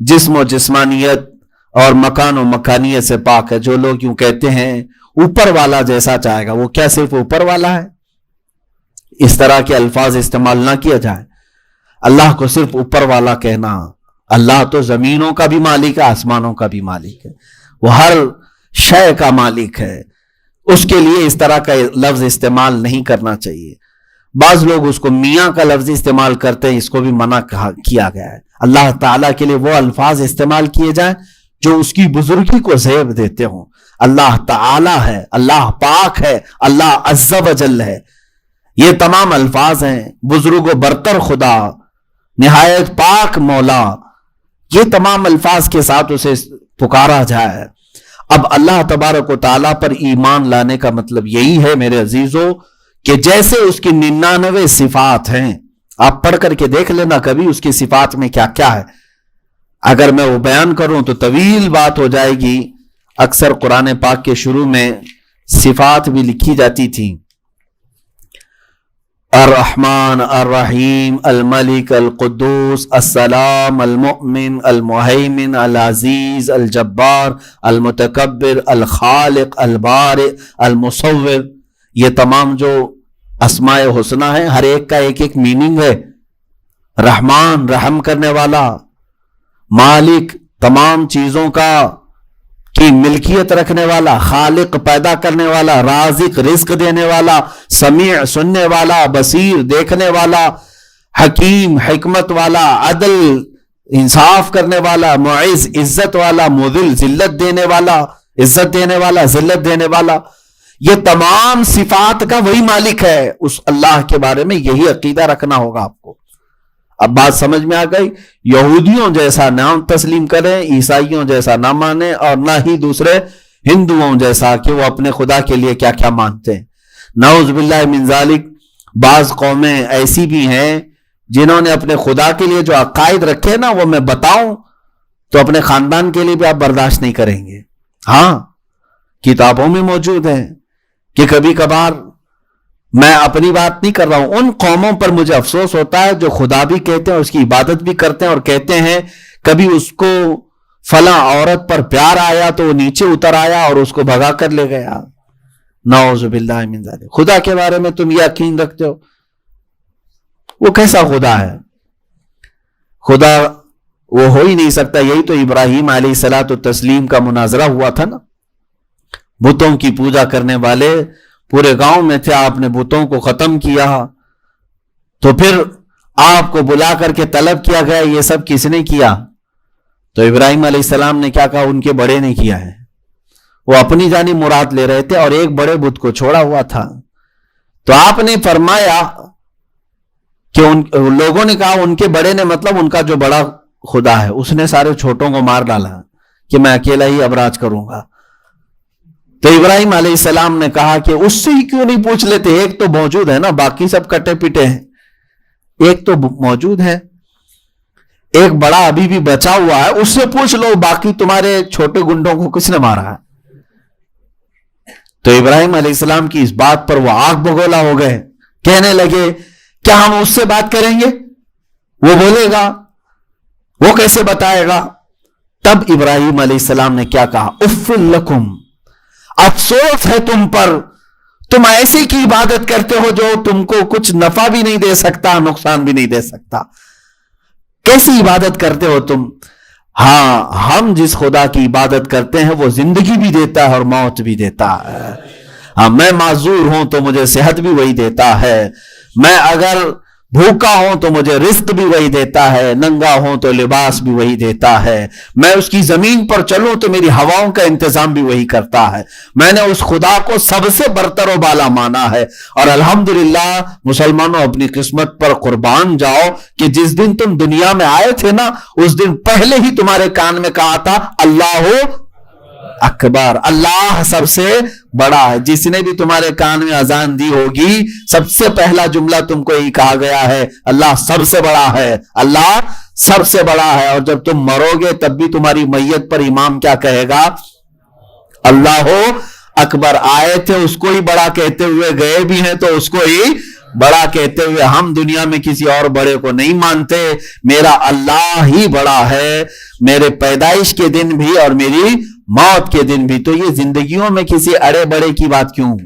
جسم و جسمانیت اور مکان و مکانیت سے پاک ہے. جو لوگ یوں کہتے ہیں اوپر والا جیسا چاہے گا, وہ کیا صرف اوپر والا ہے؟ اس طرح کے الفاظ استعمال نہ کیا جائے. اللہ کو صرف اوپر والا کہنا, اللہ تو زمینوں کا بھی مالک ہے, آسمانوں کا بھی مالک ہے, وہ ہر شے کا مالک ہے. اس کے لیے اس طرح کا لفظ استعمال نہیں کرنا چاہیے. بعض لوگ اس کو میاں کا لفظ استعمال کرتے ہیں, اس کو بھی منع کیا گیا ہے. اللہ تعالیٰ کے لیے وہ الفاظ استعمال کیے جائیں جو اس کی بزرگی کو زیب دیتے ہوں. اللہ تعالیٰ ہے, اللہ پاک ہے, اللہ عز و جل ہے, یہ تمام الفاظ ہیں. بزرگ و برتر خدا, نہایت پاک مولا, یہ تمام الفاظ کے ساتھ اسے پکارا جائے. اب اللہ تبارک و تعالیٰ پر ایمان لانے کا مطلب یہی ہے میرے عزیزوں کہ جیسے اس کی 99 صفات ہیں, آپ پڑھ کر کے دیکھ لینا کبھی اس کی صفات میں کیا کیا ہے. اگر میں وہ بیان کروں تو طویل بات ہو جائے گی. اکثر قرآن پاک کے شروع میں صفات بھی لکھی جاتی تھی, الرحمن الرحیم الملک القدوس السلام المؤمن المہیمن العزیز الجبار المتکبر الخالق البارئ المصور. یہ تمام جو اسماء حسنہ ہیں ہر ایک کا ایک ایک میننگ ہے. رحمان رحم کرنے والا, مالک تمام چیزوں کا کی ملکیت رکھنے والا, خالق پیدا کرنے والا, رازق رزق دینے والا, سمیع سننے والا, بصیر دیکھنے والا, حکیم حکمت والا, عدل انصاف کرنے والا, معز عزت والا, مذل ذلت دینے والا, عزت دینے والا, ذلت دینے والا. یہ تمام صفات کا وہی مالک ہے. اس اللہ کے بارے میں یہی عقیدہ رکھنا ہوگا آپ کو. اب بات سمجھ میں آ گئی؟ یہودیوں جیسا نہ تسلیم کریں، عیسائیوں جیسا نہ مانیں، اور نہ ہی دوسرے ہندوؤں جیسا کہ وہ اپنے خدا کے لیے کیا کیا مانتے ہیں۔ نعوذ باللہ من ذالک، بعض قومیں ایسی بھی ہیں جنہوں نے اپنے خدا کے لیے جو عقائد رکھے نا، وہ میں بتاؤں تو اپنے خاندان کے لیے بھی آپ برداشت نہیں کریں گے۔ ہاں، کتابوں میں موجود ہے کہ کبھی کبھار، میں اپنی بات نہیں کر رہا ہوں، ان قوموں پر مجھے افسوس ہوتا ہے جو خدا بھی کہتے ہیں، اس کی عبادت بھی کرتے ہیں، اور کہتے ہیں کبھی اس کو فلاں عورت پر پیار آیا تو وہ نیچے اتر آیا اور اس کو بھگا کر لے گیا۔ نعوذ باللہ من ذالک۔ خدا کے بارے میں تم یہ یقین رکھتے ہو؟ وہ کیسا خدا ہے؟ خدا وہ ہو ہی نہیں سکتا۔ یہی تو ابراہیم علیہ الصلوۃ والتسلیم کا مناظرہ ہوا تھا نا، بتوں کی پوجا کرنے والے پورے گاؤں میں تھے، آپ نے بتوں کو ختم کیا، تو پھر آپ کو بلا کر کے طلب کیا گیا یہ سب کس نے کیا؟ تو ابراہیم علیہ السلام نے کیا کہا؟ ان کے بڑے نے کیا ہے۔ وہ اپنی جانب مراد لے رہے تھے اور ایک بڑے بت کو چھوڑا ہوا تھا۔ تو آپ نے فرمایا کہ لوگوں نے کہا ان کے بڑے نے مطلب ان کا جو بڑا خدا ہے، اس نے سارے چھوٹوں کو مار ڈالا کہ میں اکیلا ہی اب راج کروں گا۔ تو ابراہیم علیہ السلام نے کہا کہ اس سے ہی کیوں نہیں پوچھ لیتے؟ ایک تو موجود ہے نا، باقی سب کٹے پیٹے ہیں، ایک تو موجود ہے، ایک بڑا ابھی بھی بچا ہوا ہے، اس سے پوچھ لو، باقی تمہارے چھوٹے گنڈوں کو کس نے مارا ہے؟ تو ابراہیم علیہ السلام کی اس بات پر وہ آگ بگولا ہو گئے، کہنے لگے کیا ہم اس سے بات کریں گے؟ وہ بولے گا، وہ کیسے بتائے گا؟ تب ابراہیم علیہ السلام نے کیا کہا؟ اف لکم، افسوس ہے تم پر، تم ایسی کی عبادت کرتے ہو جو تم کو کچھ نفع بھی نہیں دے سکتا، نقصان بھی نہیں دے سکتا۔ کیسی عبادت کرتے ہو تم؟ ہاں، ہم جس خدا کی عبادت کرتے ہیں وہ زندگی بھی دیتا ہے اور موت بھی دیتا ہے۔ ہاں، میں معذور ہوں تو مجھے صحت بھی وہی دیتا ہے، میں اگر بھوکا ہوں تو مجھے رزق بھی وہی دیتا ہے، ننگا ہوں تو لباس بھی وہی دیتا ہے، میں اس کی زمین پر چلوں تو میری ہواؤں کا انتظام بھی وہی کرتا ہے۔ میں نے اس خدا کو سب سے برتر و بالا مانا ہے، اور الحمدللہ مسلمانوں اپنی قسمت پر قربان جاؤ کہ جس دن تم دنیا میں آئے تھے نا، اس دن پہلے ہی تمہارے کان میں کہا تھا اللہ اکبر، اللہ سب سے بڑا ہے۔ جس نے بھی تمہارے کان میں اذان دی ہوگی، سب سے پہلا جملہ تم کو یہی کہا گیا ہے، اللہ سب سے بڑا ہے، اللہ سب سے بڑا ہے۔ اور جب تم مرو گے تب بھی تمہاری میت پر امام کیا کہے گا؟ اللہ اکبر۔ آئے تھے اس کو ہی بڑا کہتے ہوئے، گئے بھی ہیں تو اس کو ہی بڑا کہتے ہوئے۔ ہم دنیا میں کسی اور بڑے کو نہیں مانتے، میرا اللہ ہی بڑا ہے، میرے پیدائش کے دن بھی اور میری موت کے دن بھی۔ تو یہ زندگیوں میں کسی اڑے بڑے کی بات کیوں؟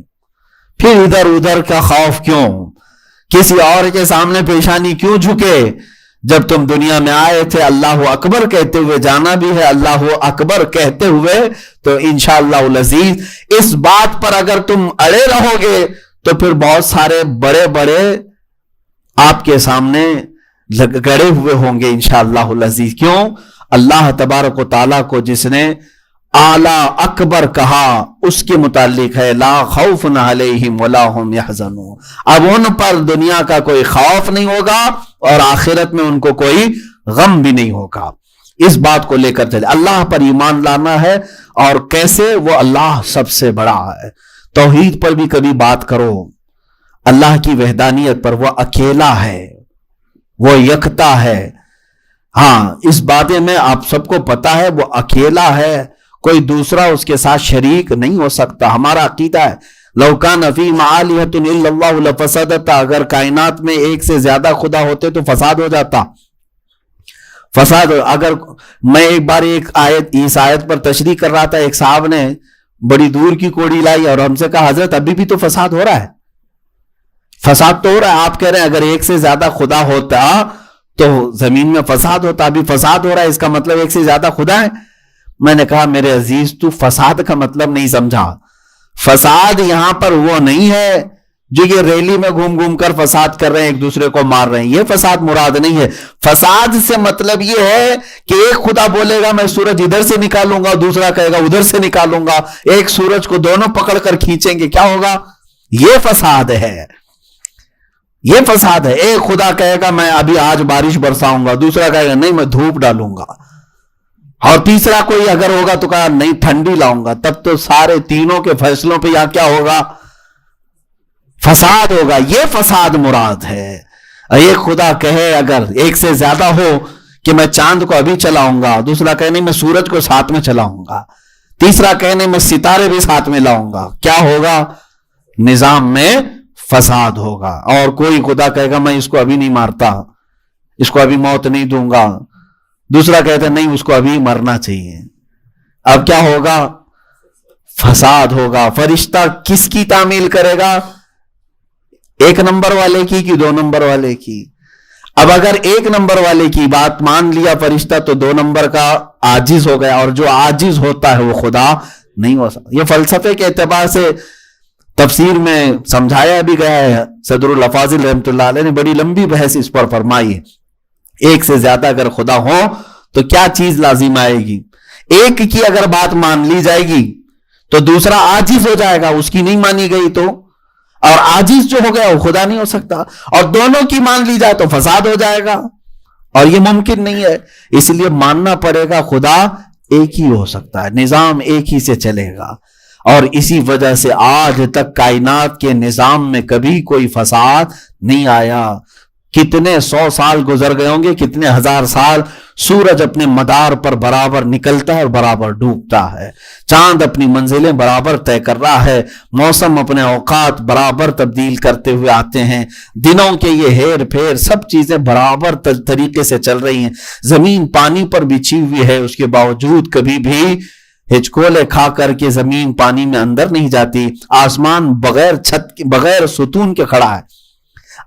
پھر ادھر ادھر کا خوف کیوں؟ کسی اور کے سامنے پیشانی کیوں جھکے؟ جب تم دنیا میں آئے تھے اللہ اکبر کہتے ہوئے جانا بھی ہے، اللہ اکبر کہتے ہوئے، تو انشاءاللہ العزیز اس بات پر اگر تم اڑے رہو گے تو پھر بہت سارے بڑے بڑے آپ کے سامنے گڑے ہوئے ہوں گے انشاءاللہ العزیز۔ کیوں؟ اللہ تبارک و تعالیٰ کو جس نے اعلیٰ اکبر کہا، اس کے متعلق ہے لا خوف علیہم ولا ہم یحزنون۔ اب ان پر دنیا کا کوئی خوف نہیں ہوگا اور آخرت میں ان کو کوئی غم بھی نہیں ہوگا۔ اس بات کو لے کر چلے، اللہ پر ایمان لانا ہے۔ اور کیسے؟ وہ اللہ سب سے بڑا ہے۔ توحید پر بھی کبھی بات کرو، اللہ کی وحدانیت پر، وہ اکیلا ہے، وہ یکتا ہے۔ ہاں، اس بارے میں آپ سب کو پتا ہے، وہ اکیلا ہے، کوئی دوسرا اس کے ساتھ شریک نہیں ہو سکتا۔ ہمارا عقیدہ ہے لو کان فیہما آلہۃ الا اللہ لفسدتا، اگر کائنات میں ایک سے زیادہ خدا ہوتے تو فساد ہو جاتا۔ فساد، اگر میں ایک بار اس آیت پر تشریح کر رہا تھا، ایک صاحب نے بڑی دور کی کوڑی لائی اور ہم سے کہا حضرت ابھی بھی تو فساد ہو رہا ہے، فساد تو ہو رہا ہے۔ آپ کہہ رہے ہیں اگر ایک سے زیادہ خدا ہوتا تو زمین میں فساد ہوتا، ابھی فساد ہو رہا ہے، اس کا مطلب ایک سے زیادہ خدا ہے۔ میں نے کہا میرے عزیز تو فساد کا مطلب نہیں سمجھا۔ فساد یہاں پر وہ نہیں ہے جو یہ ریلی میں گھوم گھوم کر فساد کر رہے ہیں، ایک دوسرے کو مار رہے ہیں، یہ فساد مراد نہیں ہے۔ فساد سے مطلب یہ ہے کہ ایک خدا بولے گا میں سورج ادھر سے نکالوں گا، دوسرا کہے گا ادھر سے نکالوں گا، ایک سورج کو دونوں پکڑ کر کھینچیں گے، کیا ہوگا؟ یہ فساد ہے۔ یہ فساد ہے. ایک خدا کہے گا میں ابھی آج بارش برساؤں گا, دوسرا کہے گا نہیں میں دھوپ ڈالوں گا, اور تیسرا کوئی اگر ہوگا تو کہا نہیں ٹھنڈی لاؤں گا. تب تو سارے تینوں کے فیصلوں پہ یہاں کیا ہوگا؟ فساد ہوگا. یہ فساد مراد ہے. ایک خدا کہے اگر ایک سے زیادہ ہو کہ میں چاند کو ابھی چلاؤں گا, دوسرا کہے نہیں میں سورج کو ساتھ میں چلاؤں گا, تیسرا کہے نہیں میں ستارے بھی ساتھ میں لاؤں گا, کیا ہوگا؟ نظام میں فساد ہوگا. اور کوئی خدا کہے گا میں اس کو ابھی نہیں مارتا, اس کو ابھی موت نہیں دوں گا, دوسرا کہتا ہے نہیں اس کو ابھی مرنا چاہیے. اب کیا ہوگا؟ فساد ہوگا. فرشتہ کس کی تعمیل کرے گا؟ ایک نمبر والے کی کہ دو نمبر والے کی؟ اب اگر ایک نمبر والے کی بات مان لیا فرشتہ تو دو نمبر کا عاجز ہو گیا, اور جو عاجز ہوتا ہے وہ خدا نہیں ہو سکتا. یہ فلسفے کے اعتبار سے تفسیر میں سمجھایا بھی گیا ہے. صدر الافاضل رحمۃ اللہ علیہ نے بڑی لمبی بحث اس پر فرمائی ہے. ایک سے زیادہ اگر خدا ہو تو کیا چیز لازم آئے گی؟ ایک کی اگر بات مان لی جائے گی تو دوسرا عاجز ہو جائے گا, اس کی نہیں مانی گئی تو, اور عاجز جو ہو گیا وہ خدا نہیں ہو سکتا. اور دونوں کی مان لی جائے تو فساد ہو جائے گا, اور یہ ممکن نہیں ہے. اس لیے ماننا پڑے گا خدا ایک ہی ہو سکتا ہے, نظام ایک ہی سے چلے گا. اور اسی وجہ سے آج تک کائنات کے نظام میں کبھی کوئی فساد نہیں آیا. کتنے 100 سال گزر گئے ہوں گے, کتنے ہزار سال. سورج اپنے مدار پر برابر نکلتا ہے اور برابر ڈوبتا ہے, چاند اپنی منزلیں برابر طے کر رہا ہے, موسم اپنے اوقات برابر تبدیل کرتے ہوئے آتے ہیں, دنوں کے یہ ہیر پھیر سب چیزیں برابر طریقے سے چل رہی ہیں. زمین پانی پر بچھی ہوئی ہے, اس کے باوجود کبھی بھی ہچکولے کھا کر کے زمین پانی میں اندر نہیں جاتی. آسمان بغیر چھت بغیر ستون کے کھڑا ہے.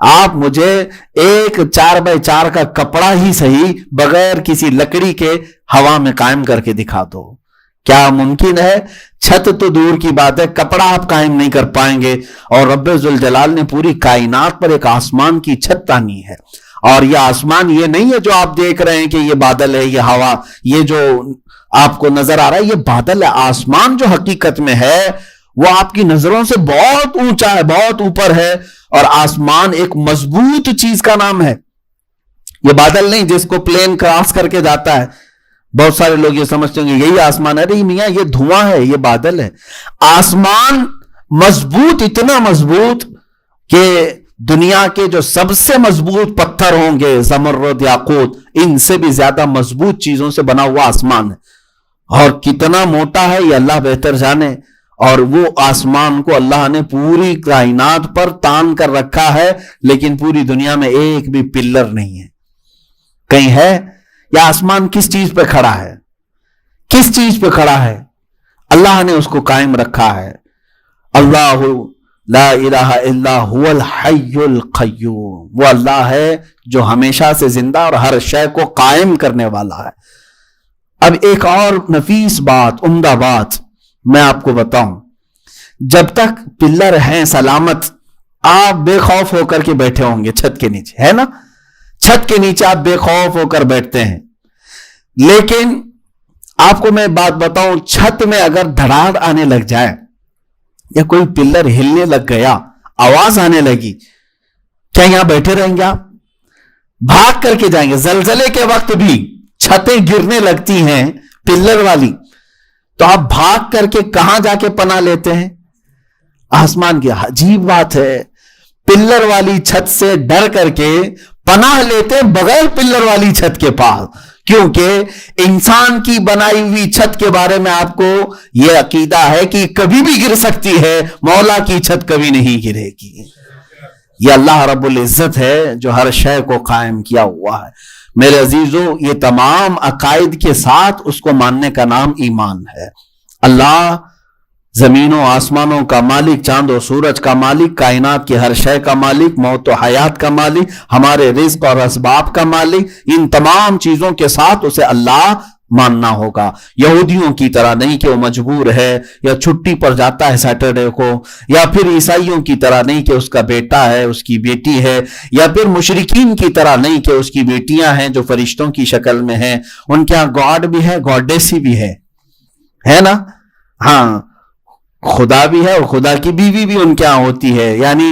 آپ مجھے ایک 4x4 کا کپڑا ہی صحیح بغیر کسی لکڑی کے ہوا میں قائم کر کے دکھا دو, کیا ممکن ہے؟ چھت تو دور کی بات ہے, کپڑا آپ قائم نہیں کر پائیں گے. اور رب ذوالجلال نے پوری کائنات پر ایک آسمان کی چھت تانی ہے. اور یہ آسمان یہ نہیں ہے جو آپ دیکھ رہے ہیں کہ یہ بادل ہے, یہ ہوا, یہ جو آپ کو نظر آ رہا ہے یہ بادل ہے. آسمان جو حقیقت میں ہے وہ آپ کی نظروں سے بہت اونچا ہے, بہت اوپر ہے. اور آسمان ایک مضبوط چیز کا نام ہے, یہ بادل نہیں جس کو پلین کراس کر کے جاتا ہے. بہت سارے لوگ یہ سمجھتے ہیں یہی آسمان ہے. نہیں میاں, یہ دھواں ہے, یہ بادل ہے. آسمان مضبوط, اتنا مضبوط کہ دنیا کے جو سب سے مضبوط پتھر ہوں گے, زمرد, یاقوت, ان سے بھی زیادہ مضبوط چیزوں سے بنا ہوا آسمان ہے. اور کتنا موٹا ہے یہ اللہ بہتر جانے. اور وہ آسمان کو اللہ نے پوری کائنات پر تان کر رکھا ہے, لیکن پوری دنیا میں ایک بھی پلر نہیں ہے. کہیں ہے یا آسمان کس چیز پہ کھڑا ہے؟ کس چیز پہ کھڑا ہے؟ اللہ نے اس کو قائم رکھا ہے. اللہ لا الہ الا هو الحی القیوم, وہ اللہ ہے جو ہمیشہ سے زندہ اور ہر شے کو قائم کرنے والا ہے. اب ایک اور نفیس بات, عمدہ بات میں آپ کو بتاؤں. جب تک پلر ہیں سلامت, آپ بے خوف ہو کر کے بیٹھے ہوں گے چھت کے نیچے, ہے نا؟ چھت کے نیچے آپ بے خوف ہو کر بیٹھتے ہیں. لیکن آپ کو میں بات بتاؤں, چھت میں اگر دھڑاڑ آنے لگ جائے یا کوئی پلر ہلنے لگ گیا, آواز آنے لگی, کیا یہاں بیٹھے رہیں گے؟ آپ بھاگ کر کے جائیں گے. زلزلے کے وقت بھی چھتیں گرنے لگتی ہیں پلر والی, تو آپ بھاگ کر کے کہاں جا کے پناہ لیتے ہیں؟ آسمان کی. عجیب بات ہے, پلر والی چھت سے ڈر کر کے پناہ لیتے بغیر پلر والی چھت کے پاس, کیونکہ انسان کی بنائی ہوئی چھت کے بارے میں آپ کو یہ عقیدہ ہے کہ کبھی بھی گر سکتی ہے, مولا کی چھت کبھی نہیں گرے گی. یہ اللہ رب العزت ہے جو ہر شے کو قائم کیا ہوا ہے. میرے عزیزو, یہ تمام عقائد کے ساتھ اس کو ماننے کا نام ایمان ہے. اللہ زمینوں آسمانوں کا مالک, چاند و سورج کا مالک, کائنات کی ہر شے کا مالک, موت و حیات کا مالک, ہمارے رزق اور اسباب کا مالک, ان تمام چیزوں کے ساتھ اسے اللہ ماننا ہوگا. یہودیوں کی طرح نہیں کہ وہ مجبور ہے یا چھٹی پر جاتا ہے سیٹرڈے کو, یا پھر عیسائیوں کی طرح نہیں کہ اس کا بیٹا ہے, اس کی بیٹی ہے, یا پھر مشرکین کی طرح نہیں کہ اس کی بیٹیاں ہیں جو فرشتوں کی شکل میں ہیں. ان کے ہاں گاڈ بھی ہے, گاڈیسی بھی ہے نا؟ ہاں, خدا بھی ہے اور خدا کی بیوی بھی ان کے ہاں ہوتی ہے. یعنی